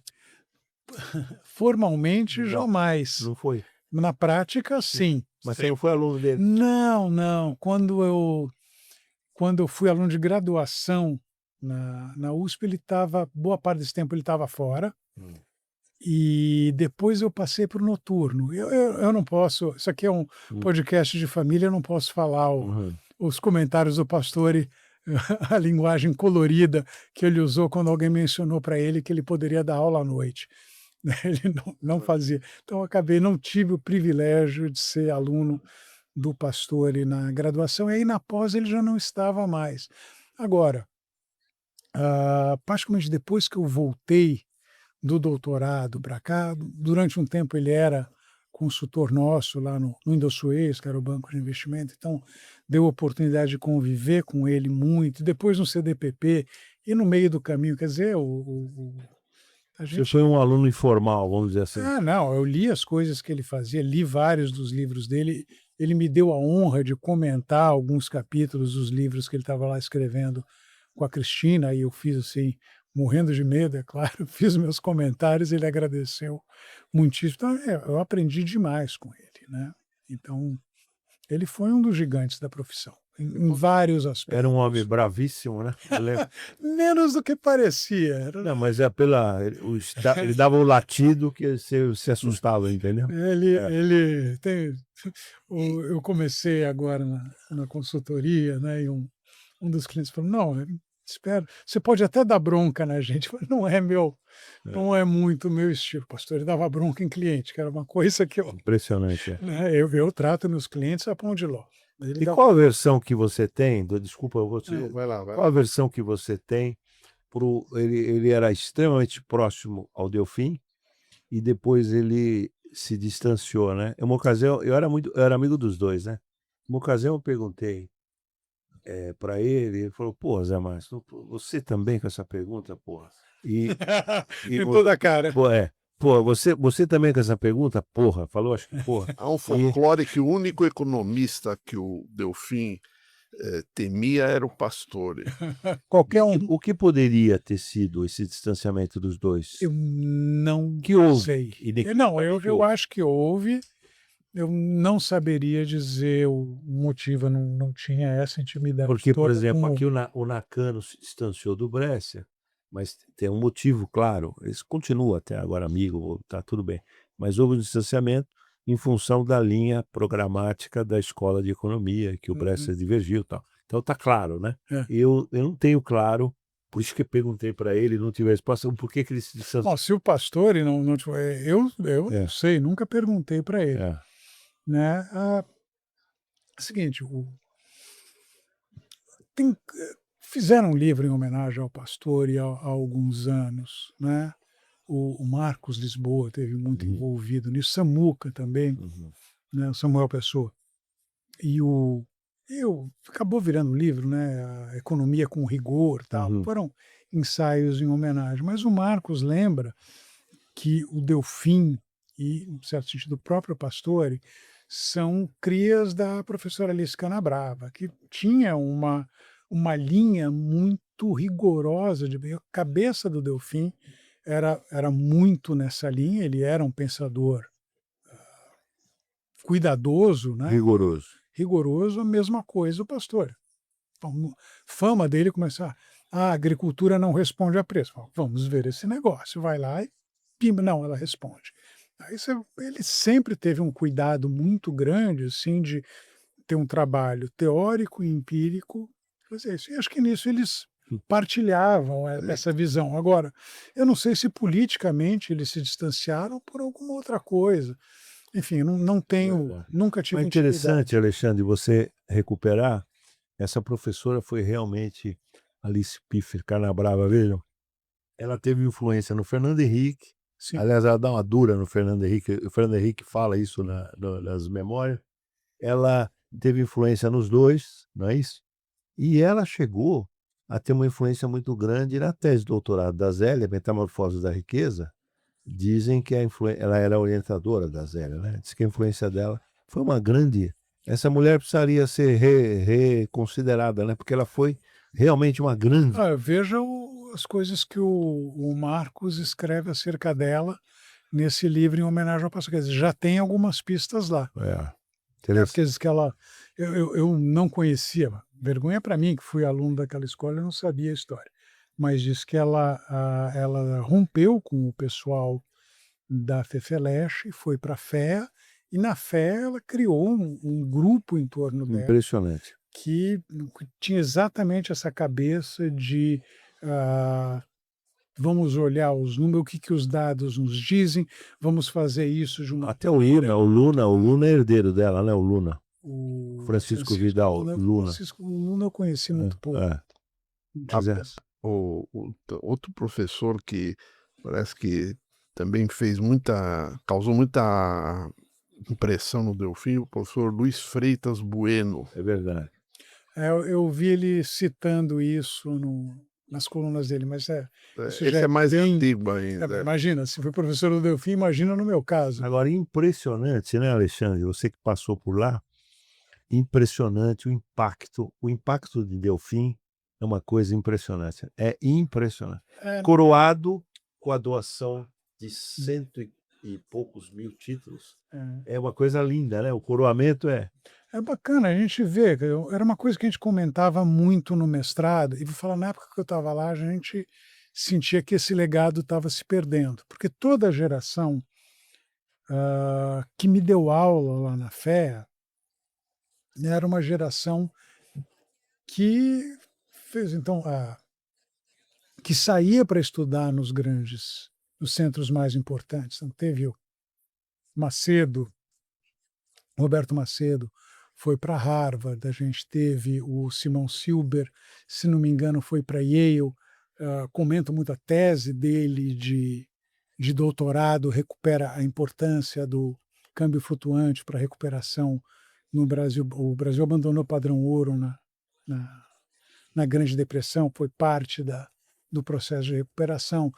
Formalmente, Não, jamais. não foi? Na prática, sim. Mas você não foi aluno dele? Não, não. Quando eu fui aluno de graduação na USP, ele estava, boa parte desse tempo ele estava fora, e depois eu passei para o noturno. Eu não posso, isso aqui é um podcast de família, eu não posso falar os comentários do Pastore, a linguagem colorida que ele usou quando alguém mencionou para ele que ele poderia dar aula à noite. Ele não fazia. Então, não tive o privilégio de ser aluno do Pastore na graduação, e aí na pós ele já não estava mais. Agora, praticamente depois que eu voltei do doutorado para cá, durante um tempo ele era consultor nosso lá no Indosuez, que era o banco de investimento, então deu a oportunidade de conviver com ele muito, depois no CDPP, e no meio do caminho, quer dizer, a Você gente... foi um aluno informal, vamos dizer assim. Não, eu li as coisas que ele fazia, li vários dos livros dele, ele me deu a honra de comentar alguns capítulos dos livros que ele estava lá escrevendo com a Cristina, e eu fiz assim, morrendo de medo, é claro, fiz meus comentários, ele agradeceu muitíssimo. Então, eu aprendi demais com ele, né? Então, ele foi um dos gigantes da profissão, em vários aspectos. Era um homem bravíssimo, né? Eu lembro. Menos do que parecia. Não, mas é ele dava o latido que você se assustava, entendeu? Ele tem... Eu comecei agora na consultoria, né? E um dos clientes falou: não, espera, você pode até dar bronca na gente, mas não é muito meu estilo. Pastor, ele dava bronca em cliente, que era uma coisa que Impressionante. né, eu trato meus clientes a pão de ló. E qual a versão que você tem? Desculpa, eu vou te. Vai lá. Qual a versão que você tem ele era extremamente próximo ao Delfim e depois ele se distanciou, né? Uma ocasião, eu era amigo dos dois, né? Uma ocasião eu perguntei para ele falou: "Pô, Zé Márcio, você também com essa pergunta, porra?" E Em toda a cara. Pô, você também com essa pergunta, porra, falou, acho que porra. Há um folclore que o único economista que o Delfim temia era o Pastore. Qualquer um. O que poderia ter sido esse distanciamento dos dois? Eu não Que houve? sei. Não, eu acho que houve. Eu não saberia dizer o motivo, eu não tinha essa intimidade Porque, por toda exemplo, com... aqui o Nakano se distanciou do Brescia, mas tem um motivo claro, eles continuam até agora amigo, tá tudo bem, mas houve um distanciamento em função da linha programática da escola de economia, que o Brescia divergiu e tal. Então tá claro, né? Eu não tenho claro, por isso que eu perguntei para ele, não tive resposta, por que ele se distanciou. Bom, se o Pastore não eu não sei, nunca perguntei para ele. Né? É o seguinte, fizeram um livro em homenagem ao Pastore há alguns anos, né? O Marcos Lisboa teve muito envolvido nisso, Samuca também, né? O Samuel Pessoa. E acabou virando um livro, né? A Economia com Rigor, tal. Foram ensaios em homenagem. Mas o Marcos lembra que o Delfim e, em certo sentido, o próprio Pastore são crias da professora Alice Canabrava, que tinha uma linha muito rigorosa. A cabeça do Delfim era muito nessa linha, ele era um pensador cuidadoso, né? Rigoroso, a mesma coisa o Pastore. Fama dele começar, a agricultura não responde a preço. Vamos ver esse negócio, vai lá e pimba, não, ela responde. Aí ele sempre teve um cuidado muito grande, assim, de ter um trabalho teórico e empírico, fazer isso. E acho que nisso eles partilhavam essa visão. Agora, eu não sei se politicamente eles se distanciaram por alguma outra coisa. Enfim, não tenho, nunca tive Mas interessante, Alexandre, você recuperar. Essa professora foi realmente Alice Piffer Canabrava, vejam. ela teve influência no Fernando Henrique. Sim. Aliás, ela dá uma dura no Fernando Henrique. O Fernando Henrique fala isso nas memórias. Ela teve influência nos dois, não é isso? E ela chegou a ter uma influência muito grande na tese de doutorado da Zélia, Metamorfose da Riqueza. Dizem que ela era orientadora da Zélia, né? Diz que a influência dela foi uma grande. Essa mulher precisaria ser reconsiderada, né? Porque ela foi realmente uma grande. Veja as coisas que o Marcos escreve acerca dela nesse livro em homenagem ao pastor. Quer dizer, já tem algumas pistas lá. Porque diz que ela... Eu não conhecia, vergonha para mim, que fui aluno daquela escola, eu não sabia a história. Mas diz que ela rompeu com o pessoal da Fefeleche, foi para a FEA, e na FEA ela criou um grupo em torno dela Impressionante. que tinha exatamente essa cabeça de vamos olhar os números, o que os dados nos dizem, vamos fazer isso de uma... Até o Luna é herdeiro dela, né? O Luna. O Francisco Vidal Luna. Francisco Luna eu conheci muito pouco. Outro professor que parece que também causou muita impressão no Delfim, o professor Luiz Freitas Bueno. É verdade. Eu vi ele citando isso nas colunas dele, mas esse é mais antigo ainda. Imagina, se foi professor do Delfim, imagina no meu caso. Agora, impressionante, né, Alexandre? Você que passou por lá, impressionante o impacto. O impacto de Delfim é uma coisa impressionante. É impressionante. Coroado com a doação de 100 e poucos mil títulos. É uma coisa linda, né? O coroamento é bacana, a gente vê, era uma coisa que a gente comentava muito no mestrado, e vou falar, na época que eu estava lá, a gente sentia que esse legado estava se perdendo, porque toda a geração que me deu aula lá na FEA era uma geração que fez, então, que saía para estudar nos centros mais importantes. Então, teve o Macedo, Roberto Macedo, foi para Harvard, a gente teve o Simon Silber, se não me engano, foi para Yale. Comento muito a tese dele de doutorado, recupera a importância do câmbio flutuante para recuperação no Brasil. O Brasil abandonou o padrão ouro na Grande Depressão, foi parte do processo de recuperação.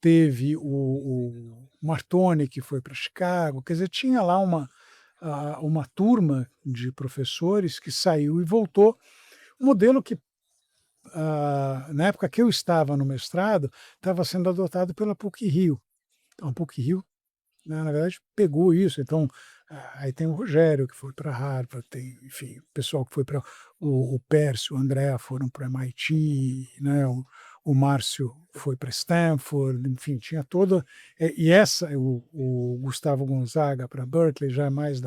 Teve o Martoni, que foi para Chicago, quer dizer, tinha lá uma turma de professores que saiu e voltou, um modelo que, na época que eu estava no mestrado, estava sendo adotado pela PUC-Rio. Então, a PUC-Rio, na verdade, pegou isso. Então, aí tem o Rogério, que foi para Harvard, tem, enfim, o pessoal que foi para... O Pércio, o André foram para MIT, né? O Márcio foi para Stanford, enfim, tinha toda... o Gustavo Gonzaga para Berkeley, já é mais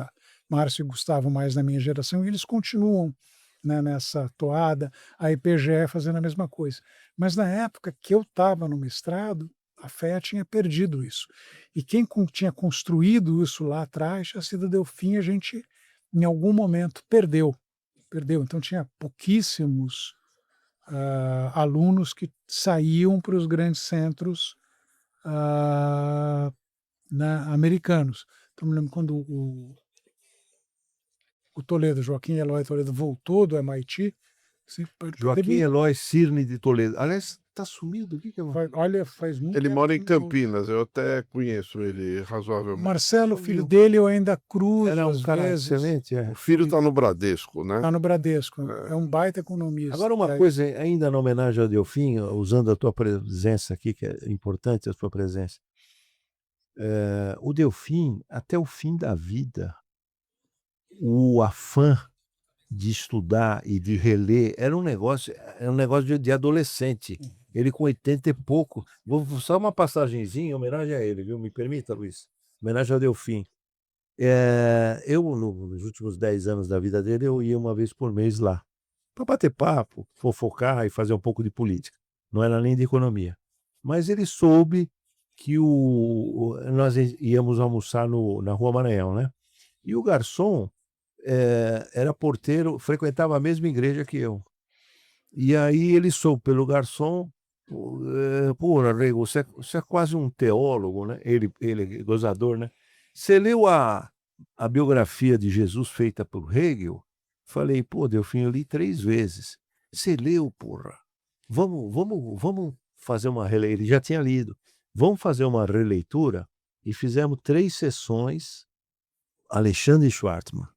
Márcio e Gustavo mais da minha geração, e eles continuam, né, nessa toada, a IPGE fazendo a mesma coisa. Mas na época que eu estava no mestrado, a FEA tinha perdido isso. E quem tinha construído isso lá atrás tinha sido Delfim, a gente, em algum momento, perdeu. Então tinha pouquíssimos alunos que saíam para os grandes centros americanos. Então me lembro quando o Toledo, Joaquim Eloy Toledo, voltou do MIT. Joaquim Eloy Cirne de Toledo. Aliás, está sumido. O que é? Olha, faz muito Ele tempo mora em que não volta. Campinas, eu até conheço ele razoavelmente. Marcelo, filho dele, eu ainda cruzo Era um às cara vezes. excelente. O filho está no Bradesco, né? Está no Bradesco, é um baita economista. Agora, uma coisa, ainda na homenagem ao Delfim, usando a tua presença aqui, que é importante a tua presença. O Delfim, até o fim da vida, o afã de estudar e de reler era um negócio de adolescente. Ele com 80 e pouco. Vou só uma passagenzinha em homenagem a ele, viu? Me permita, Luiz. Homenagem ao Delfim. Eu, nos últimos 10 anos da vida dele, eu ia uma vez por mês lá, para bater papo, fofocar e fazer um pouco de política. Não era nem de economia. Mas ele soube que nós íamos almoçar na Rua Maranhão, né? E o garçom era porteiro, frequentava a mesma igreja que eu. E aí ele soube pelo garçom Porra, Rego, você é quase um teólogo, né? Ele é gozador, né? Você leu a biografia de Jesus feita por Hegel? Falei, pô, Delfim, eu li 3 vezes. Você leu, porra? Vamos fazer uma releitura. Ele já tinha lido. Vamos fazer uma releitura? E fizemos 3 sessões. Alexandre Schwartzman.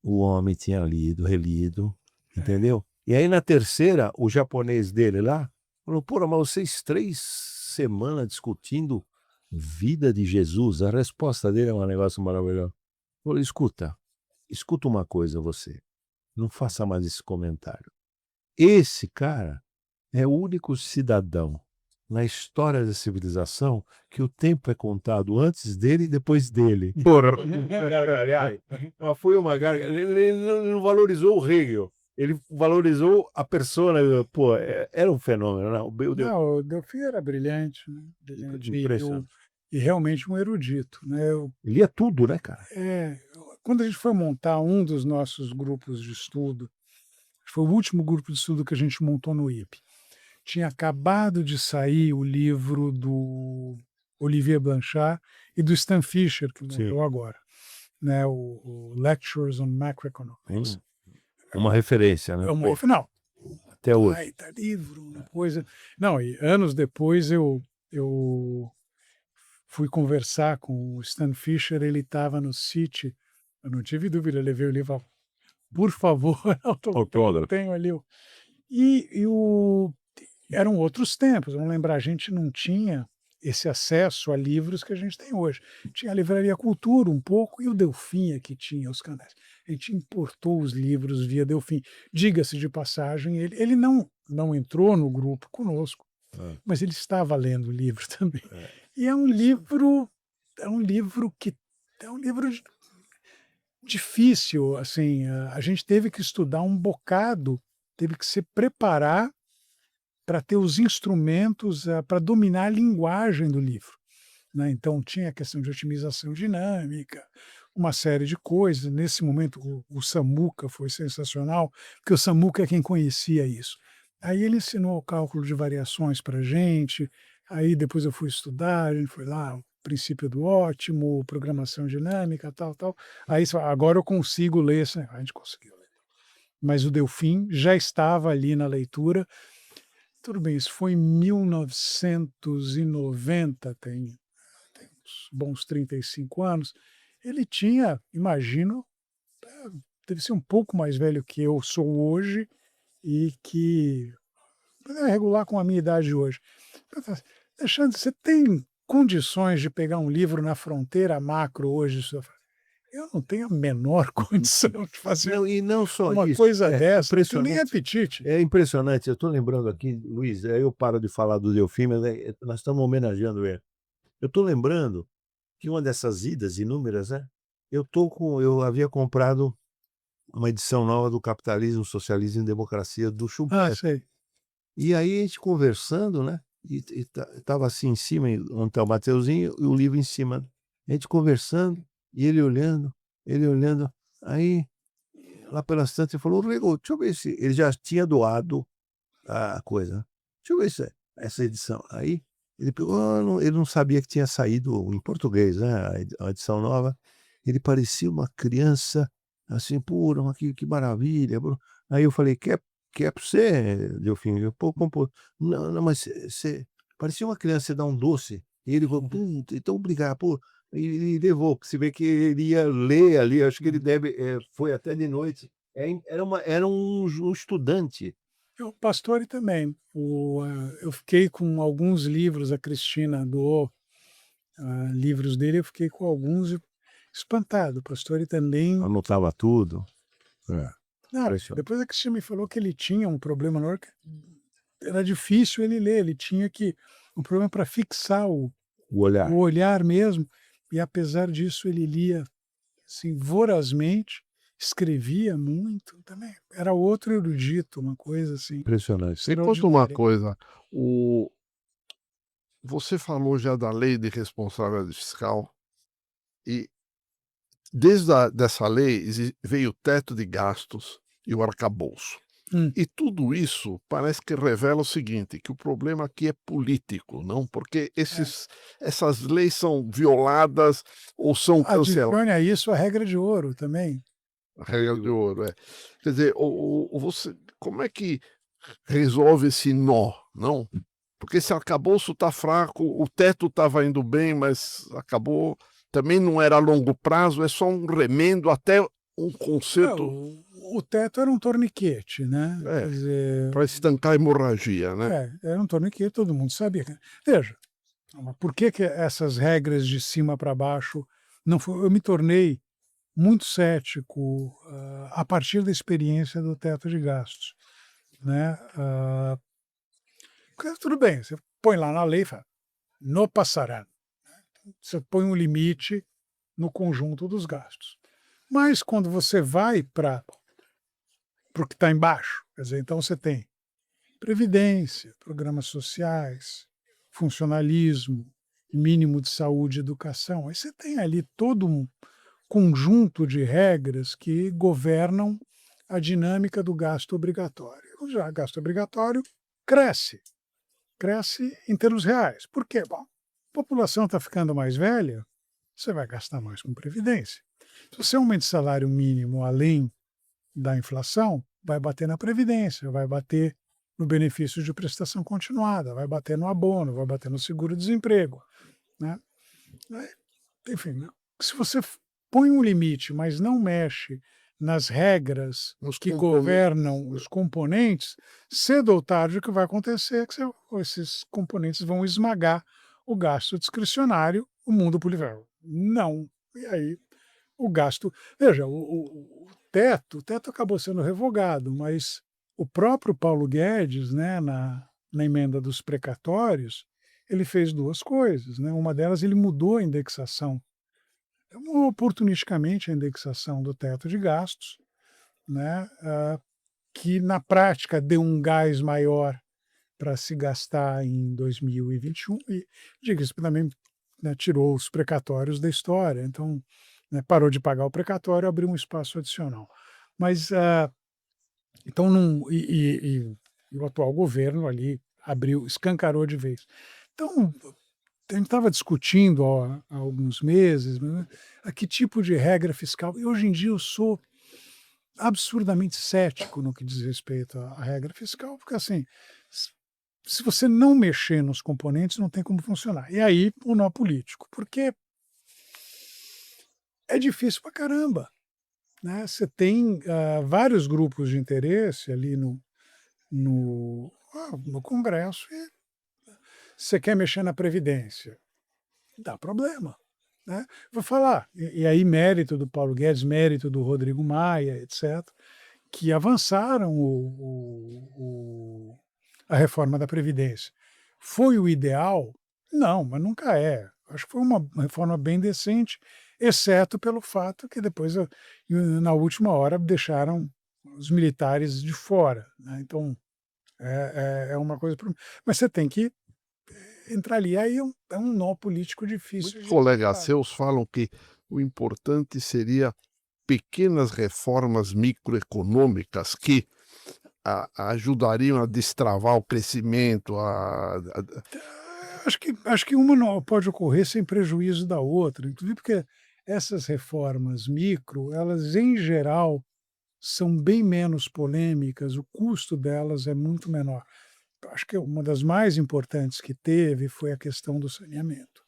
O homem tinha lido, relido, entendeu? E aí na terceira, o japonês dele lá falou, porra, mas vocês 3 semanas discutindo vida de Jesus. A resposta dele é um negócio maravilhoso. Eu falei, escuta uma coisa você, não faça mais esse comentário. Esse cara é o único cidadão na história da civilização que o tempo é contado antes dele e depois dele. Porra, mas foi uma gargalhada. Ele não valorizou o Hegel, ele valorizou a persona. Pô, era um fenômeno, não? Não, o Delfim era brilhante, né? Brilhante e realmente um erudito, né? Ele lia tudo, né, cara? Quando a gente foi montar um dos nossos grupos de estudo, foi o último grupo de estudo que a gente montou no IPE. Tinha acabado de sair o livro do Olivier Blanchard e do Stan Fischer, que morreu agora, né? O Lectures on Macroeconomics. Uma referência, né? Não, até hoje. Tá livro, uma coisa. Não, e anos depois eu fui conversar com o Stan Fischer, ele estava no City, eu não tive dúvida, eu levei o livro, por favor, eu tenho ali. Eram outros tempos, vamos lembrar, a gente não tinha esse acesso a livros que a gente tem hoje. Tinha a Livraria Cultura um pouco e o Delfim é que tinha os canais. A gente importou os livros via Delfim. Diga-se de passagem, ele não entrou no grupo conosco, mas ele estava lendo o livro também. E é um livro difícil, assim, a gente teve que estudar um bocado, teve que se preparar para ter os instrumentos para dominar a linguagem do livro, né? Então tinha a questão de otimização dinâmica, uma série de coisas. Nesse momento o Samuca foi sensacional, porque o Samuca é quem conhecia isso. Aí ele ensinou o cálculo de variações para a gente, aí depois eu fui estudar, a gente foi lá, o princípio do ótimo, programação dinâmica, tal. Aí agora eu consigo ler, a gente conseguiu ler. Mas o Delfim já estava ali na leitura. Tudo bem, isso foi em 1990, tem uns bons 35 anos. Ele tinha, imagino, deve ser um pouco mais velho que eu sou hoje e que é regular com a minha idade hoje. Alexandre, você tem condições de pegar um livro na fronteira macro hoje? Eu não tenho a menor condição de fazer não só uma isso, coisa dessa, nem impressionante. apetite. É impressionante, eu estou lembrando aqui, Luiz, aí eu paro de falar do Delfim, mas nós estamos homenageando ele. Eu estou lembrando que uma dessas idas inúmeras, né? Eu havia comprado uma edição nova do Capitalismo, Socialismo e Democracia do Schumpeter. Sei. E aí a gente conversando, né? E estava assim em cima, onde está o Mateuzinho, e o livro em cima. A gente conversando, e ele olhando. Aí, lá pelas tantas, ele falou, Rego, deixa eu ver se... Ele já tinha doado a coisa. Deixa eu ver se essa edição. Aí, ele pegou, ele não sabia que tinha saído em português, né? A edição nova. Ele parecia uma criança, assim, pura, que maravilha. Aí eu falei, quer para você, Delfim? Pô, não, mas você parecia uma criança, você dá um doce. E ele falou, então obrigado, pô. E levou, se vê que ele ia ler ali, acho que ele foi até de noite. Era um estudante. O Pastore também. Eu fiquei com alguns livros, a Cristina doou livros dele, eu fiquei com alguns espantado. O Pastore também. Anotava tudo. Não, depois a Cristina me falou que ele tinha um problema na hora que era difícil ele ler, ele tinha um problema para fixar o olhar mesmo, e apesar disso ele lia assim, vorazmente, escrevia muito também. Era outro erudito, uma coisa assim. Impressionante. Me conta uma coisa, você falou já da lei de responsabilidade fiscal e dessa lei veio o teto de gastos e o arcabouço. Hum. E tudo isso parece que revela o seguinte, que o problema aqui é político, não? Porque É. essas leis são violadas ou são canceladas. Adicione a isso a regra de ouro também. A regra de ouro, é. Quer dizer, você como é que resolve esse nó, não? Porque esse arcabouço está fraco, o teto estava indo bem, mas acabou também não era a longo prazo, é só um remendo até um É, conserto o teto era um torniquete, né, quer dizer, para estancar a hemorragia, né. era um torniquete, todo mundo sabia que veja, mas por que que essas regras de cima para baixo não fo eu me tornei muito cético, a partir da experiência do teto de gastos, né, porque tudo bem, você põe lá na lei e fala: "No passará", você põe um limite no conjunto dos gastos. Mas quando você vai para o que está embaixo, quer dizer, então você tem previdência, programas sociais, funcionalismo, mínimo de saúde e educação. Aí você tem ali todo um conjunto de regras que governam a dinâmica do gasto obrigatório. O gasto obrigatório cresce, cresce em termos reais. Por quê? Bom, a população está ficando mais velha, você vai gastar mais com previdência. Se você aumenta o salário mínimo além da inflação, vai bater na previdência, vai bater no benefício de prestação continuada, vai bater no abono, vai bater no seguro-desemprego, né. Aí, enfim, né, se você põe um limite, mas não mexe nas regras Os que componentes governam os componentes, cedo ou tarde o que vai acontecer é que esses componentes vão esmagar o gasto discricionário, o mundo político. Não. E aí o gasto veja, o teto acabou sendo revogado, mas o próprio Paulo Guedes, né, na emenda dos precatórios, ele fez 2 coisas, né, uma delas ele mudou a indexação, oportunisticamente a indexação do teto de gastos, né, que na prática deu um gás maior para se gastar em 2021 e, diga-se também, né, tirou os precatórios da história, então, né, parou de pagar o precatório, abriu um espaço adicional. Mas, então não e o atual governo ali abriu, escancarou de vez. Então, a gente estava discutindo há alguns meses, né, a que tipo de regra fiscal e hoje em dia eu sou absurdamente cético no que diz respeito à regra fiscal, porque assim, s se você não mexer nos componentes, não tem como funcionar. E aí o nó político, porque é difícil pra caramba, né, você tem, vários grupos de interesse ali no Congresso e você quer mexer na previdência, dá problema, né. Vou falar, e aí mérito do Paulo Guedes, mérito do Rodrigo Maia, etcétera, que avançaram a reforma da Previdência. Foi o ideal? Não, mas nunca é. Acho que foi uma reforma bem decente, exceto pelo fato que depois, na última hora, deixaram os militares de fora, né, então é uma coisa mas você tem que entrar ali, aí é um nó político difícil muitos de colegas evitar. seus falam que o importante seria pequenas reformas microeconômicas que ajudariam a destravar o crescimento, Acho que uma não pode ocorrer sem prejuízo da outra, inclusive porque essas reformas micro, elas em geral são bem menos polêmicas, o custo delas é muito menor. Eu acho que uma das mais importantes que teve foi a questão do saneamento,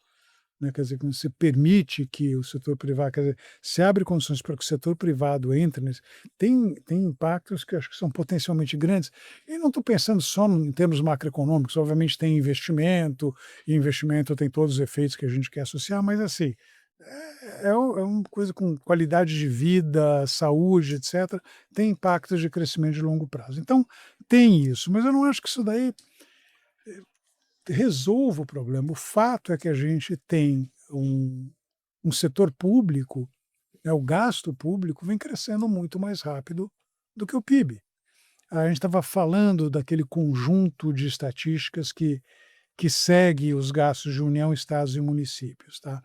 né, quer dizer, quando você permite que o setor privado, quer dizer, se abre condições para que o setor privado entre nesse tem impactos que eu acho que são potencialmente grandes, e não estou pensando só em termos macroeconômicos, obviamente tem investimento, e investimento tem todos os efeitos que a gente quer associar, mas assim, é uma coisa com qualidade de vida, saúde, etcétera, tem impactos de crescimento de longo prazo. Então, tem isso, mas eu não acho que isso daí resolva o problema. O fato é que a gente tem um setor público, né, o gasto público vem crescendo muito mais rápido do que o PIB. A gente estava falando daquele conjunto de estatísticas que segue os gastos de União, estados e municípios, tá.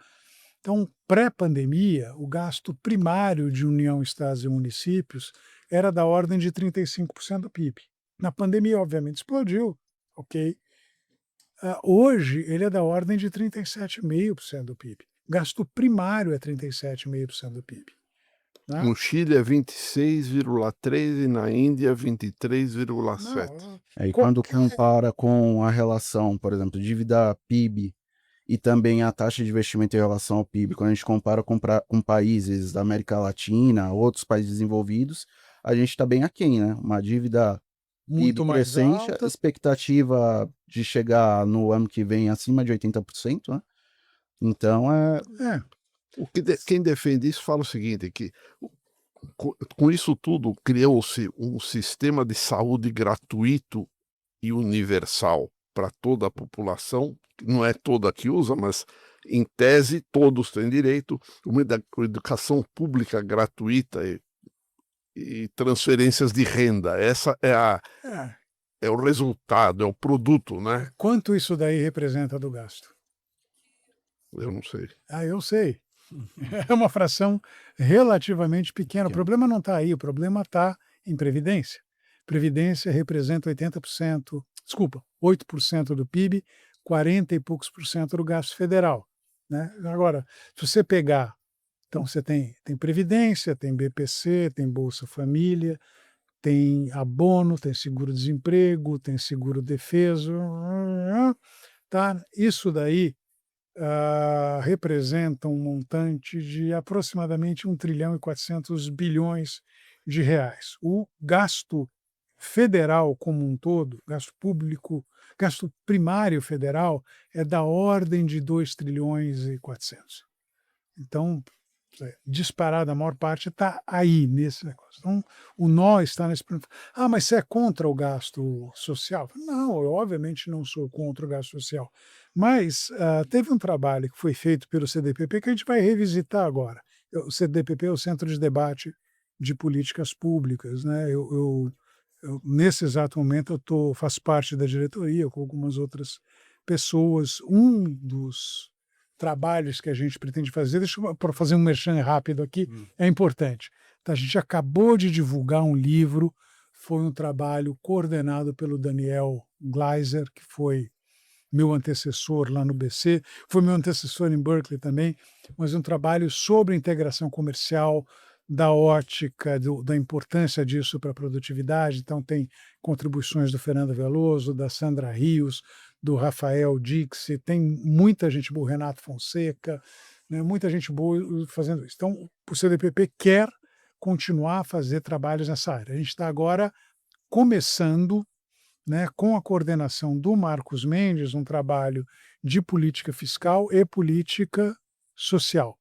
Então, pré-pandemia, o gasto primário de União, estados e municípios, era da ordem de 35% do PIB. Na pandemia, obviamente, explodiu, ok? Hoje, ele é da ordem de 37,5% do PIB. Gasto primário é 37,5% do PIB. Né? No Chile é 26,3 e na Índia 23,7. Não, E quando compara com a relação, por exemplo, dívida PIB e também a taxa de investimento em relação ao PIB, quando a gente compara com países da América Latina, outros países desenvolvidos, a gente está bem aquém, né? Uma dívida muito PIB mais crescente, alta. expectativa de chegar no ano que vem acima de 80%, né? Então, Quem defende isso fala o seguinte, que com isso tudo criou-se um sistema de saúde gratuito e universal para toda a população, não é toda que usa, mas em tese todos têm direito, uma educação pública gratuita e transferências de renda. Essa é o resultado, é o produto, né? Quanto isso daí representa do gasto? Eu não sei. Eu sei. É uma fração relativamente pequena. O problema não está aí, o problema está em previdência. Previdência representa 80%, desculpa, 8% do PIB, 40 e poucos por cento do gasto federal. Né? Agora, se você pegar, então você tem Previdência, tem BPC, tem Bolsa Família, tem abono, tem seguro-desemprego, tem seguro-defeso, tá? Isso daí representa um montante de aproximadamente 1 trilhão e 400 bilhões de reais. O gasto federal como um todo, gasto público, gasto primário federal, é da ordem de 2 trilhões e 400. Então, disparada, a maior parte está aí nesse negócio. Então, o nó está nesse... mas você é contra o gasto social? Não, eu obviamente não sou contra o gasto social. Mas teve um trabalho que foi feito pelo CDPP que a gente vai revisitar agora. O CDPP é o Centro de Debate de Políticas Públicas. Né? Nesse exato momento, faço parte da diretoria com algumas outras pessoas. Um dos trabalhos que a gente pretende fazer, deixa eu fazer um merchan rápido aqui, é importante. Então, a gente acabou de divulgar um livro, foi um trabalho coordenado pelo Daniel Gleiser, que foi meu antecessor lá no BC, foi meu antecessor em Berkeley também, mas um trabalho sobre integração comercial, da ótica, da importância disso para a produtividade. Então tem contribuições do Fernando Veloso, da Sandra Rios, do Rafael Dixi, tem muita gente boa, Renato Fonseca, né, muita gente boa fazendo isso. Então o CDPP quer continuar a fazer trabalhos nessa área. A gente está agora começando, né, com a coordenação do Marcos Mendes, um trabalho de política fiscal e política social.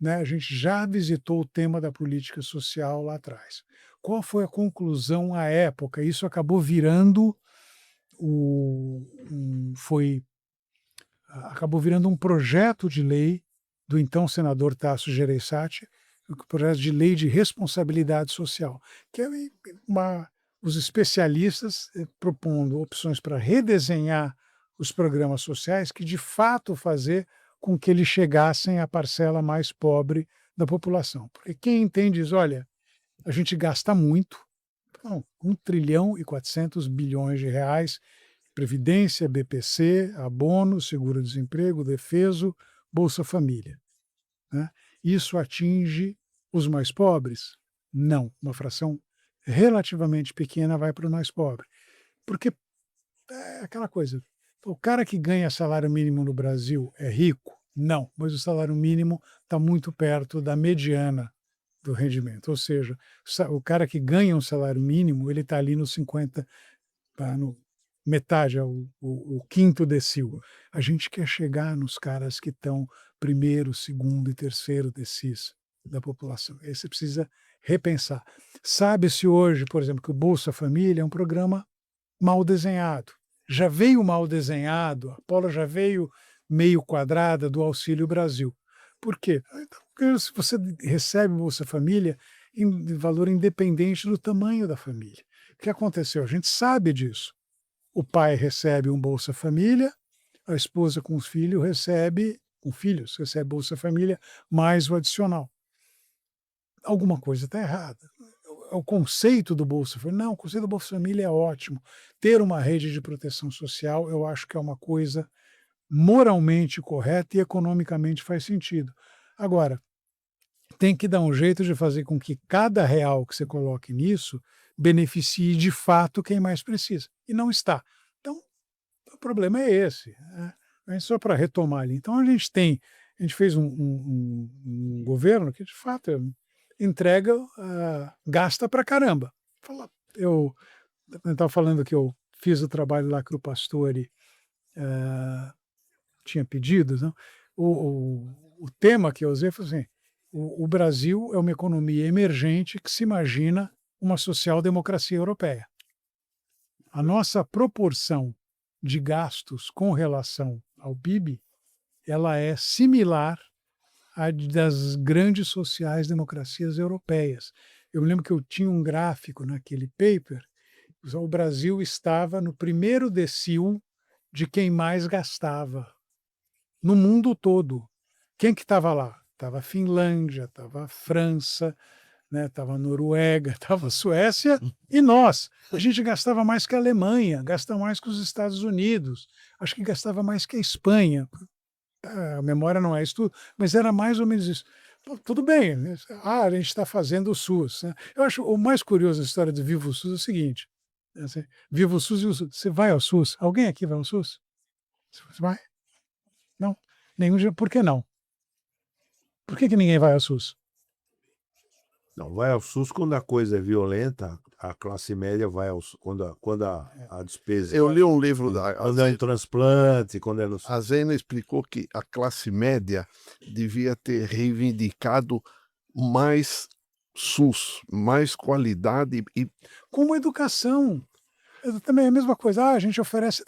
Né? A gente já visitou o tema da política social lá atrás. Qual foi a conclusão à época? Isso acabou virando acabou virando um projeto de lei do então senador Tasso Gereissati, um projeto de lei de responsabilidade social, que é os especialistas propondo opções para redesenhar os programas sociais que de fato fazer com que eles chegassem à parcela mais pobre da população. Porque quem entende diz, olha, a gente gasta muito, 1 trilhão e 400 bilhões de reais, Previdência, BPC, abono, seguro-desemprego, defeso, Bolsa Família. Né? Isso atinge os mais pobres? Não, uma fração relativamente pequena vai para o mais pobre. Porque é aquela coisa, o cara que ganha salário mínimo no Brasil é rico? Não, mas o salário mínimo está muito perto da mediana do rendimento. Ou seja, o cara que ganha um salário mínimo, ele está ali nos 50, no metade, o quinto decil. A gente quer chegar nos caras que estão primeiro, segundo e terceiro decis da população. Aí você precisa repensar. Sabe-se hoje, por exemplo, que o Bolsa Família é um programa mal desenhado. Já veio mal desenhado, a Paula já veio meio quadrada do Auxílio Brasil. Por quê? Porque se você recebe Bolsa Família em valor independente do tamanho da família. O que aconteceu? A gente sabe disso. O pai recebe um Bolsa Família, a esposa com os filhos recebe Bolsa Família mais o adicional. Alguma coisa está errada. o conceito do Bolsa Família. Não, o conceito do Bolsa Família é ótimo. Ter uma rede de proteção social, eu acho que é uma coisa moralmente correta e economicamente faz sentido. Agora, tem que dar um jeito de fazer com que cada real que você coloque nisso beneficie de fato quem mais precisa. E não está. Então, o problema é esse, né? Mas só para retomar ali. Então, a gente fez um governo que, de fato, entrega, gasta para caramba. Eu estava falando que eu fiz o trabalho lá que o Pastore tinha pedido, né? O tema que eu usei foi assim: o Brasil é uma economia emergente que se imagina uma social-democracia europeia. A nossa proporção de gastos com relação ao PIB, ela é similar à das grandes sociais-democracias europeias. Eu me lembro que eu tinha um gráfico naquele paper, o Brasil estava no primeiro decil de quem mais gastava no mundo todo. Quem que estava lá? Estava a Finlândia, estava a França, né? Estava a Noruega, estava a Suécia e nós. A gente gastava mais que a Alemanha, gasta mais que os Estados Unidos, acho que gastava mais que a Espanha. A memória não é isso tudo, mas era mais ou menos isso. Pô, tudo bem, né? A gente está fazendo o SUS, né? Eu acho o mais curioso da história do Viva o SUS é o seguinte: assim, Viva o SUS e o SUS. Você vai ao SUS? Alguém aqui vai ao SUS? Você vai? Não? Nenhum. Por que não? Por que ninguém vai ao SUS? Não, vai ao SUS quando a coisa é violenta, a classe média vai ao SUS, quando a despesa. Eu li um livro da Quando é em transplante, quando é no. A Zena explicou que a classe média devia ter reivindicado mais SUS, mais qualidade e Como educação. Também é a mesma coisa. A gente oferece.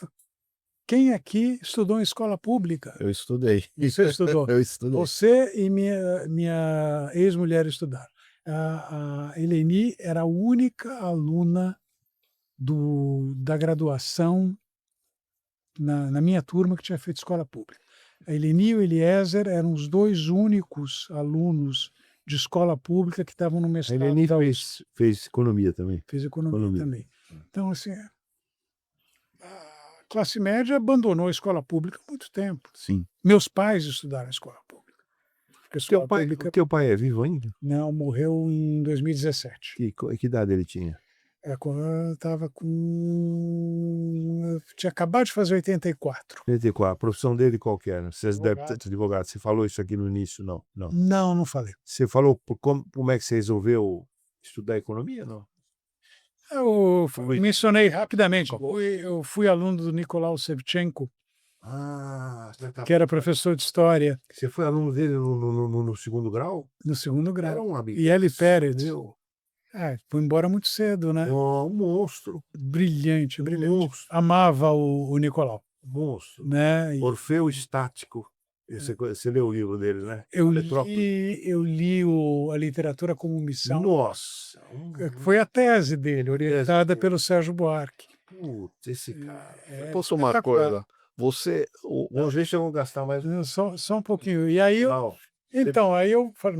Quem aqui estudou em escola pública? Eu estudei. Você estudou? Eu estudei. Você e minha ex-mulher estudaram. A Eleni era a única aluna da graduação na minha turma que tinha feito escola pública. A Eleni e o Eliezer eram os dois únicos alunos de escola pública que estavam no A mestrado. Eleni fez economia também. Fez economia também. Então, assim, a classe média abandonou a escola pública há muito tempo. Sim. Meus pais estudaram escola pública. Porque a escola pública Teu pai é vivo ainda? não morreu em 2017. Que idade ele tinha? Quando eu estava com. Tinha acabado de fazer 84. 84. A profissão dele qual que era? Vocês devem Advogado. ter advogado. Você falou isso aqui no início? Não. Não, não falei. Você falou como é que você resolveu estudar economia? Não. Eu mencionei rapidamente. Eu fui aluno do Nicolau Shevchenko, que era professor de história Você foi aluno dele no segundo grau? no segundo Era grau. um amigo. E Eli Pérez. Meu, Foi embora muito cedo, né? um monstro. Brilhante, brilhante. Monstro. Amava o Nicolau, Monstro. né? Orfeu Estático. Você leu o livro dele, né? Eu Metrópole. li a literatura como missão. Nossa. Foi a tese dele, orientada pelo Sérgio Buarque. Putz, esse cara. posso uma coisa, você Vamos ver se eu vou gastar mais um. Só um pouquinho. E aí aí eu falei,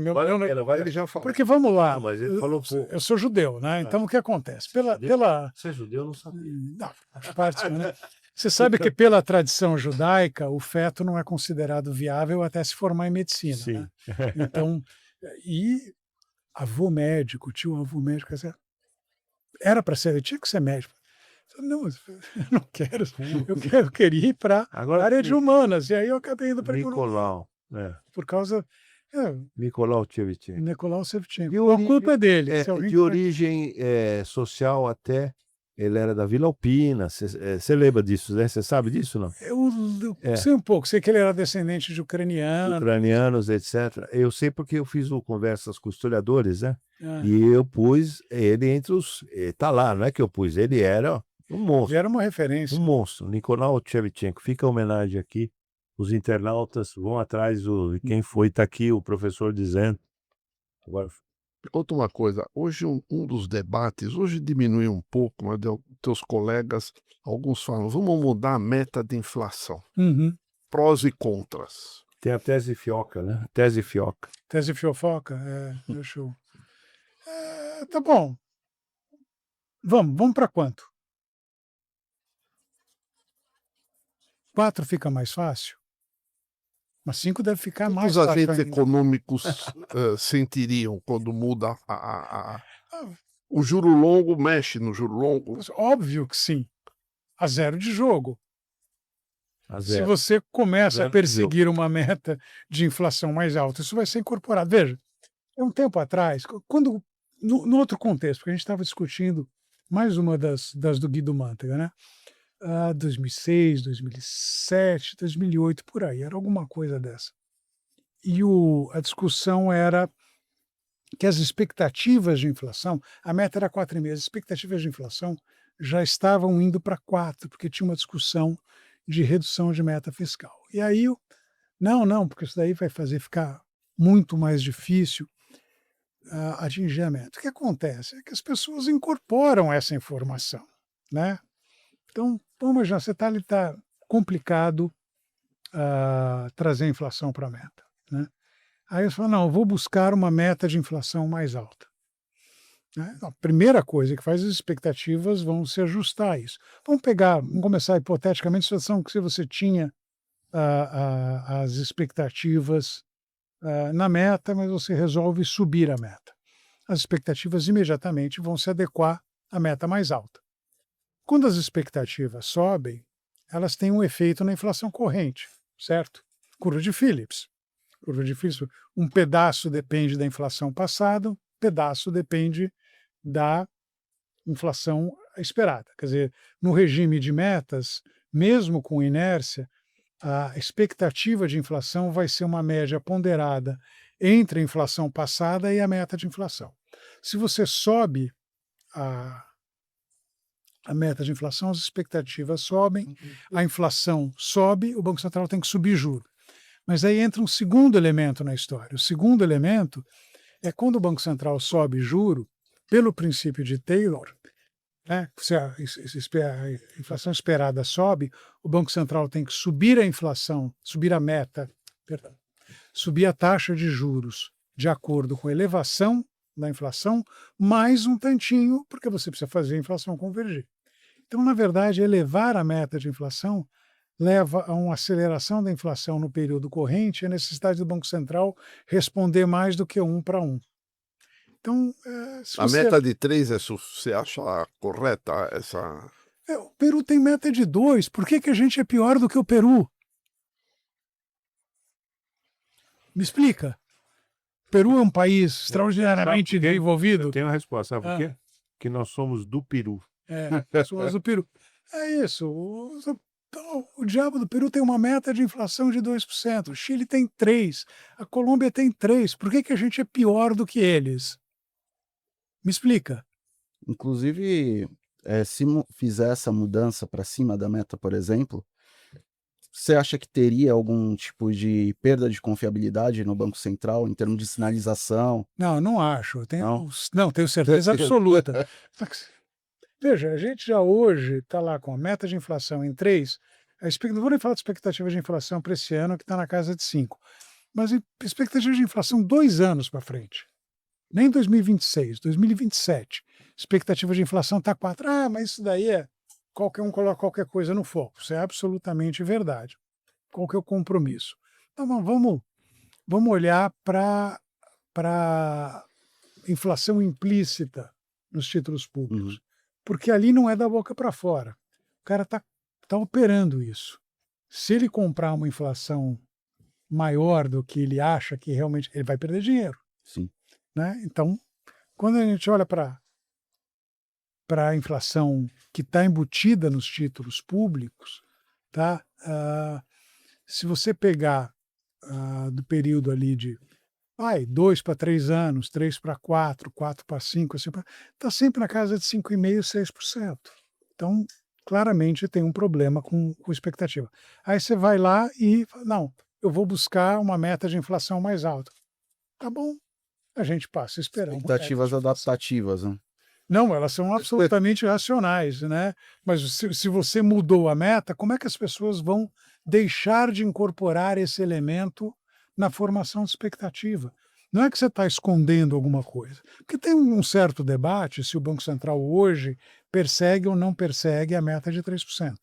ele já falou. porque vamos lá, Mas ele falou pouco. eu sou judeu, né? Então o que acontece? Você é judeu? Eu não sabia. Não, faz parte, né? Você sabe que pela tradição judaica o feto não é considerado viável até se formar em medicina, Sim. né? Então, e avô médico, tio avô médico, era para ser, tinha que ser médico. Não, eu não quero, eu queria ir para a área de humanas, e aí eu acabei indo para Nicolau. por causa Nicolau Shevchenko. Nicolau Shevchenko. A culpa é dele. Se alguém De origem social até. Ele era da Vila Alpina. Você lembra disso, né? Você sabe disso, não? Eu sei um pouco, sei que ele era descendente de ucraniano. Ucranianos, etc. Eu sei porque eu fiz conversas com historiadores, né? Ah. E eu pus ele entre os. Tá lá, não é que eu pus, ele era um monstro. Ele era uma referência. Um monstro. Nicolau Shevchenko. Fica a homenagem aqui. Os internautas vão atrás de quem foi. Está aqui o professor dizendo. Agora. Outra uma coisa, hoje um dos debates, hoje diminuiu um pouco, mas teus colegas, alguns falam, vamos mudar a meta de inflação. Uhum. Prós e contras. Tem a tese Fioca, né? Tese Fioca. Tese Fiofoca, show. Tá bom. Vamos para quanto? 4 fica mais fácil? Mas 5 deve ficar O que mais os fácil agentes ainda. econômicos sentiriam quando muda Ah, o juro longo mexe no juro longo? óbvio que sim. A zero de jogo. A Se zero. você começa a Zero de jogo. perseguir uma meta de inflação mais alta, isso vai ser incorporado. Veja, um tempo atrás, quando no outro contexto, porque a gente estava discutindo mais uma das do Guido Mantega, né? 2006, 2007, 2008, por aí, era alguma coisa dessa. E a discussão era que as expectativas de inflação, a meta era 4,5, as expectativas de inflação já estavam indo para 4, porque tinha uma discussão de redução de meta fiscal. E aí, não, porque isso daí vai fazer ficar muito mais difícil atingir a meta. O que acontece é que as pessoas incorporam essa informação, né? Então, vamos imaginar, você está ali, está complicado trazer a inflação para a meta, né? Aí você fala, não, eu vou buscar uma meta de inflação mais alta. Né? A primeira coisa que faz, as expectativas vão se ajustar a isso. Vamos começar hipoteticamente a situação que se você tinha as expectativas na meta, mas você resolve subir a meta. As expectativas imediatamente vão se adequar à meta mais alta. Quando as expectativas sobem, elas têm um efeito na inflação corrente, certo? Curva de Phillips. Curva de Phillips, um pedaço depende da inflação passada, um pedaço depende da inflação esperada. Quer dizer, no regime de metas, mesmo com inércia, a expectativa de inflação vai ser uma média ponderada entre a inflação passada e a meta de inflação. Se você sobe a meta de inflação, as expectativas sobem, a inflação sobe, o Banco Central tem que subir juros. Mas aí entra um segundo elemento na história. O segundo elemento é quando o Banco Central sobe juro, pelo princípio de Taylor, né, se a inflação esperada sobe, o Banco Central tem que subir a inflação, subir a meta, perdão, subir a taxa de juros de acordo com a elevação da inflação, mais um tantinho, porque você precisa fazer a inflação convergir. Então, na verdade, elevar a meta de inflação leva a uma aceleração da inflação no período corrente e a necessidade do Banco Central responder mais do que 1 para 1. Então, se A você... meta de 3 você acha correta essa? O Peru tem meta de 2, por que a gente é pior do que o Peru? Me explica. O Peru é um país extraordinariamente desenvolvido. Eu tenho a resposta, sabe por quê? Que nós somos do Peru. Pessoas do Peru. É isso. O diabo do Peru tem uma meta de inflação de 2%. O Chile tem 3%. A Colômbia tem 3%. Por que a gente é pior do que eles? Me explica. Inclusive, se fizer essa mudança para cima da meta, por exemplo, você acha que teria algum tipo de perda de confiabilidade no Banco Central em termos de sinalização? Não acho. Não? Não, tenho certeza absoluta. Veja, a gente já hoje está lá com a meta de inflação em 3%. Não vou nem falar de expectativa de inflação para esse ano, que está na casa de 5%. Mas expectativa de inflação 2 anos para frente. Nem 2026, 2027. Expectativa de inflação está 4%. Mas isso daí qualquer um coloca qualquer coisa no foco. Isso é absolutamente verdade. Qual que é o compromisso? Então, vamos olhar para a inflação implícita nos títulos públicos. Porque ali não é da boca para fora. O cara está operando isso. Se ele comprar uma inflação maior do que ele acha que realmente, ele vai perder dinheiro. Sim. Né? Então, quando a gente olha para a inflação que está embutida nos títulos públicos, tá? Se você pegar do período ali de 2 para 3 anos, 3 para 4, 4 para 5, assim, está sempre na casa de 5,5%, 6%. Então, claramente tem um problema com expectativa. Aí você vai lá e fala, não, eu vou buscar uma meta de inflação mais alta. Tá bom, a gente passa a esperar. Expectativas adaptativas, né? Não, elas são absolutamente racionais, né? Mas se você mudou a meta, como é que as pessoas vão deixar de incorporar esse elemento na formação de expectativa? Não é que você está escondendo alguma coisa. Porque tem um certo debate se o Banco Central hoje persegue ou não persegue a meta de 3%.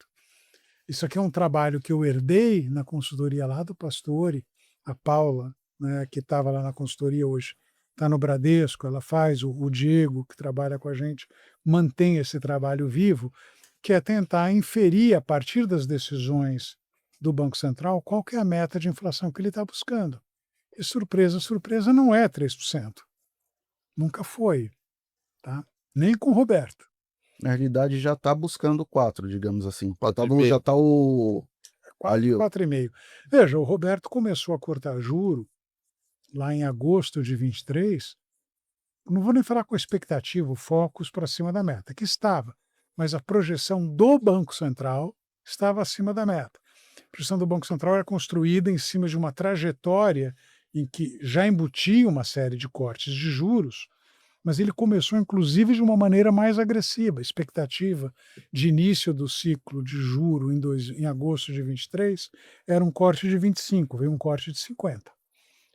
Isso aqui é um trabalho que eu herdei na consultoria lá do Pastore, a Paula, né, que estava lá na consultoria hoje, está no Bradesco, ela faz, o Diego, que trabalha com a gente, mantém esse trabalho vivo, que é tentar inferir, a partir das decisões do Banco Central, qual que é a meta de inflação que ele está buscando. E surpresa, surpresa, não é 3%. Nunca foi. Tá? Nem com o Roberto. Na realidade, já está buscando 4, digamos assim. Já 4,5. está o... 4, Ali, 4,5. Veja, o Roberto começou a cortar juro lá em agosto de 23. Não vou nem falar com a expectativa, o focus para cima da meta, que estava, mas a projeção do Banco Central estava acima da meta. A projeção do Banco Central era construída em cima de uma trajetória em que já embutia uma série de cortes de juros, mas ele começou, inclusive, de uma maneira mais agressiva. A expectativa de início do ciclo de juro em agosto de 23 era um corte de 25, veio um corte de 50.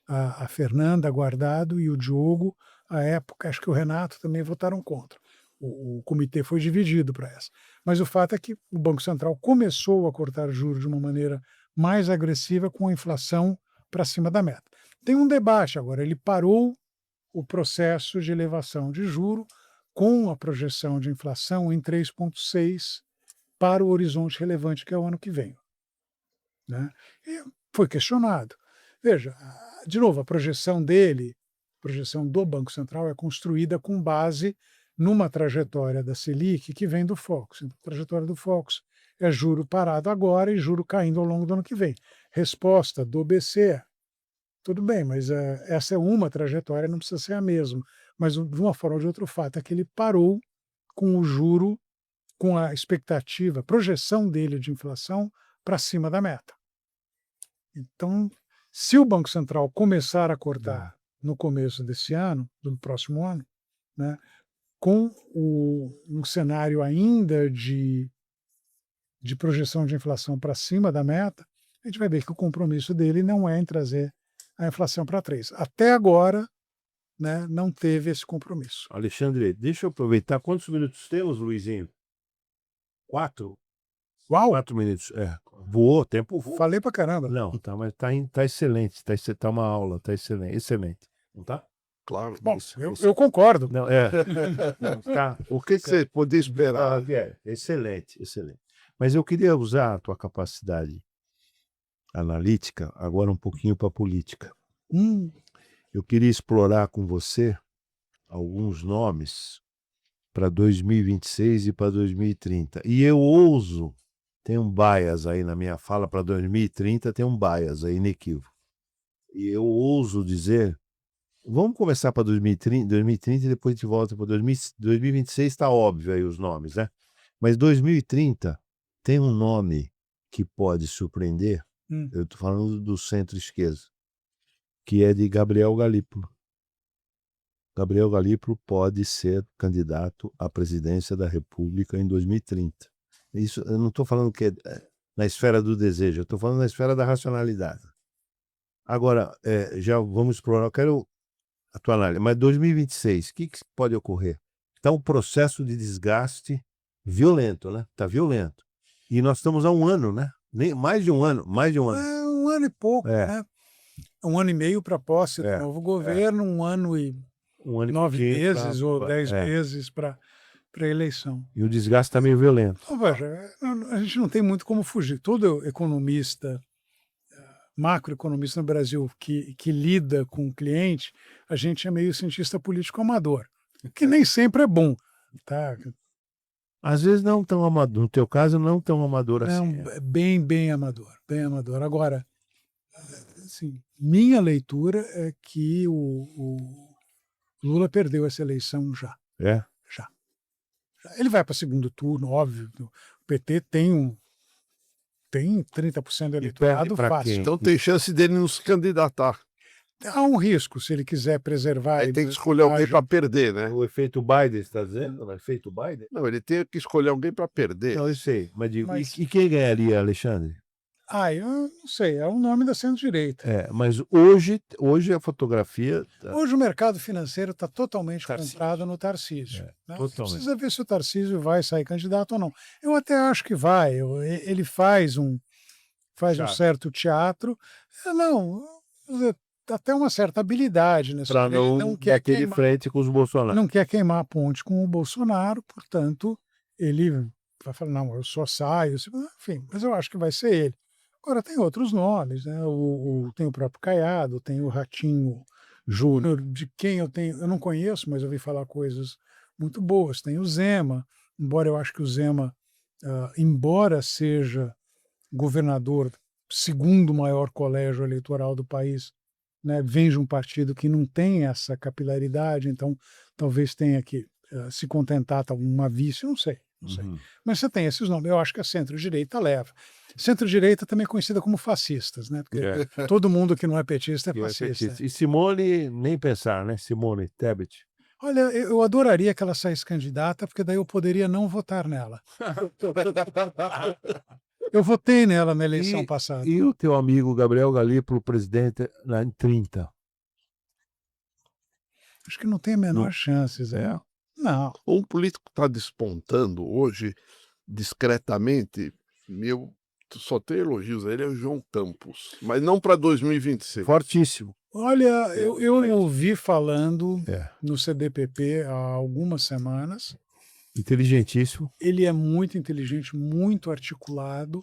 A Fernanda Guardado e o Diogo, à época, acho que o Renato também votaram contra. O comitê foi dividido para essa. Mas o fato é que o Banco Central começou a cortar juros de uma maneira mais agressiva, com a inflação para cima da meta. Tem um debate agora, ele parou o processo de elevação de juro com a projeção de inflação em 3,6 para o horizonte relevante, que é o ano que vem. Né? E foi questionado. Veja, de novo, a projeção dele, a projeção do Banco Central, é construída com base numa trajetória da Selic que vem do Focus. Então, a trajetória do Focus é juro parado agora e juro caindo ao longo do ano que vem. Resposta do BC: tudo bem, mas essa é uma trajetória, não precisa ser a mesma. Mas, de uma forma ou de outra, o fato é que ele parou com o juro, com a expectativa, projeção dele de inflação para cima da meta. Então, se o Banco Central começar a cortar no começo desse ano, do próximo ano, né, com um cenário ainda de projeção de inflação para cima da meta, a gente vai ver que o compromisso dele não é em trazer a inflação para 3. Até agora, né, não teve esse compromisso. Alexandre, deixa eu aproveitar. Quantos minutos temos, Luizinho? 4? Uau! 4 minutos. Voou, o tempo voou. Falei pra caramba. Não, mas tá excelente. Tá uma aula, tá excelente. Não tá? Claro. Bom, eu concordo. Não, não, tá. O que você podia esperar? Excelente. Mas eu queria usar a tua capacidade analítica agora um pouquinho para política. Eu queria explorar com você alguns nomes para 2026 e para 2030. E eu ouso, tem um bias aí na minha fala para 2030, tem um bias aí inequívoco. E eu ouso dizer, vamos começar para 2030 e depois a gente volta para 2026, está óbvio aí os nomes, né? Mas 2030 tem um nome que pode surpreender, eu estou falando do centro-esquerda, que é de Gabriel Galípolo. Gabriel Galípolo pode ser candidato à presidência da República em 2030. Isso, eu não estou falando que é na esfera do desejo, eu estou falando na esfera da racionalidade. Agora, já vamos explorar, eu quero a tua análise, mas 2026, o que pode ocorrer? Está um processo de desgaste violento, né? Está violento. E nós estamos há um ano, né? Mais de um ano. Um ano e pouco, né? Um ano e meio para a posse do novo governo, um ano e 9 meses ou 10 meses para a eleição. E o desgaste está meio violento. Então, veja, a gente não tem muito como fugir. Todo economista, macroeconomista no Brasil que lida com o cliente, a gente é meio cientista político amador, que nem sempre é bom. Tá? Às vezes não tão amador, no teu caso não tão amador assim. É bem amador, bem amador. Agora, assim, minha leitura é que o Lula perdeu essa eleição já. Já. Ele vai para segundo turno, óbvio. O PT tem 30% do eleitorado fácil. Então tem chance dele não se candidatar. Há um risco, se ele quiser preservar. Aí tem que escolher alguém para perder, né? O efeito Biden, você está dizendo? O efeito Biden? Não, ele tem que escolher alguém para perder. Não, eu sei. Mas e quem ganharia, Alexandre? Eu não sei, é o nome da centro-direita. Mas hoje a fotografia Hoje o mercado financeiro está totalmente Tarcísio. comprado no Tarcísio, né. totalmente. Precisa ver se o Tarcísio vai sair candidato ou não. Eu até acho que vai, ele faz um Teatro. certo teatro, até uma certa habilidade nisso. Para Ele não bater de frente com os Bolsonaro. não quer queimar a ponte com o Bolsonaro, portanto, ele vai falar: "Não, eu só saio", enfim, mas eu acho que vai ser ele. Agora tem outros nomes, né, tem o próprio Caiado, tem o Ratinho Júnior, de quem eu não conheço, mas eu ouvi falar coisas muito boas. Tem o Zema, embora eu acho que o Zema, embora seja governador, segundo maior colégio eleitoral do país, né, vem de um partido que não tem essa capilaridade, então talvez tenha que se contentar com uma vice, não sei, não sei. Uhum. Mas você tem esses nomes, eu acho que a centro-direita leva. Centro-direita também é conhecida como fascistas, né? Porque todo mundo que não é petista é Que vai ser fascista. petista. E Simone, nem pensar, né? Simone Tebet. Olha, eu adoraria que ela saísse candidata, porque daí eu poderia não votar nela. Eu votei nela na eleição passada. E o teu amigo Gabriel Galípolo, presidente em 30? Acho que não tem a menor chance, Zé. Não. Um político que está despontando hoje, discretamente, eu só tenho elogios a ele, é o João Campos, mas não para 2026. Fortíssimo. Olha, eu ouvi falando É. no CDPP há algumas semanas. Inteligentíssimo. Ele é muito inteligente, muito articulado,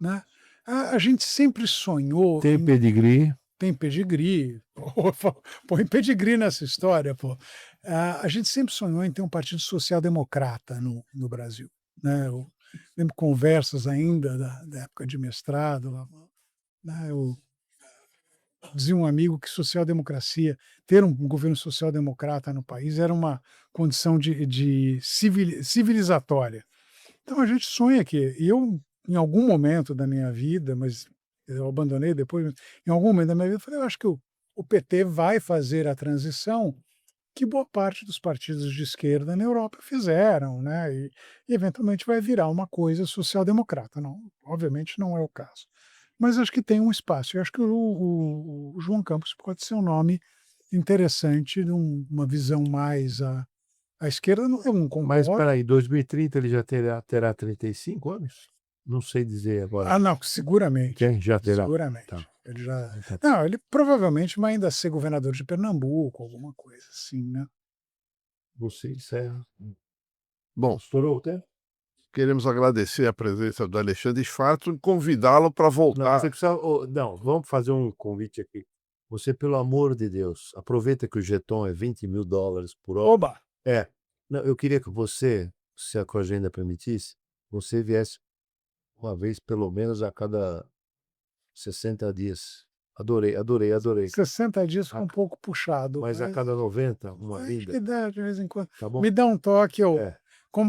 né? A gente sempre sonhou Tem pedigree. Tem pedigree. Põe pedigree nessa história, pô. A gente sempre sonhou em ter um partido social-democrata no Brasil, né? Eu lembro conversas ainda da época de mestrado, né? Dizia um amigo que social-democracia, ter um governo social-democrata no país era uma condição civilizatória. Então a gente sonha que, e eu, em algum momento da minha vida, mas eu abandonei depois, mas em algum momento da minha vida, eu falei: eu acho que o PT vai fazer a transição que boa parte dos partidos de esquerda na Europa fizeram, né? E eventualmente vai virar uma coisa social-democrata. Não, obviamente não é o caso. Mas acho que tem um espaço. Eu acho que o João Campos pode ser um nome interessante, de uma visão mais à esquerda. Eu não Mas concordo. espera aí, 2030 ele já terá 35 anos? Não sei dizer agora. Não, seguramente. Quem já terá? Seguramente. Tá. Ele já. Tá. Não, ele provavelmente vai ainda ser governador de Pernambuco, alguma coisa assim, né? Você encerra. Bom, Estourou o tempo? queremos agradecer a presença do Alexandre Schwartzman e convidá-lo para Não, voltar. você precisa. Não, vamos fazer um convite aqui. Você, pelo amor de Deus, aproveita que o jeton é $20.000 por hora. Oba! Não, eu queria que você, se a agenda permitisse, você viesse uma vez pelo menos a cada 60 dias. Adorei. 60 dias foi um pouco puxado. Mas a cada 90, uma acho vinda. que dá de vez em quando. Tá bom? Me dá um toque, É.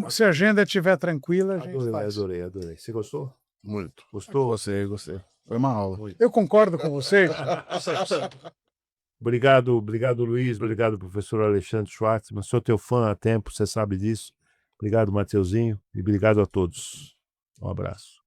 se a agenda estiver tranquila, a gente faz. Adorei. Você gostou? Muito. Gostou? Gostei. Foi uma aula. Eu concordo com você. Obrigado, Luiz. Obrigado, professor Alexandre Schwartzman. Sou teu fã há tempo, você sabe disso. Obrigado, Mateuzinho. E obrigado a todos. Um abraço.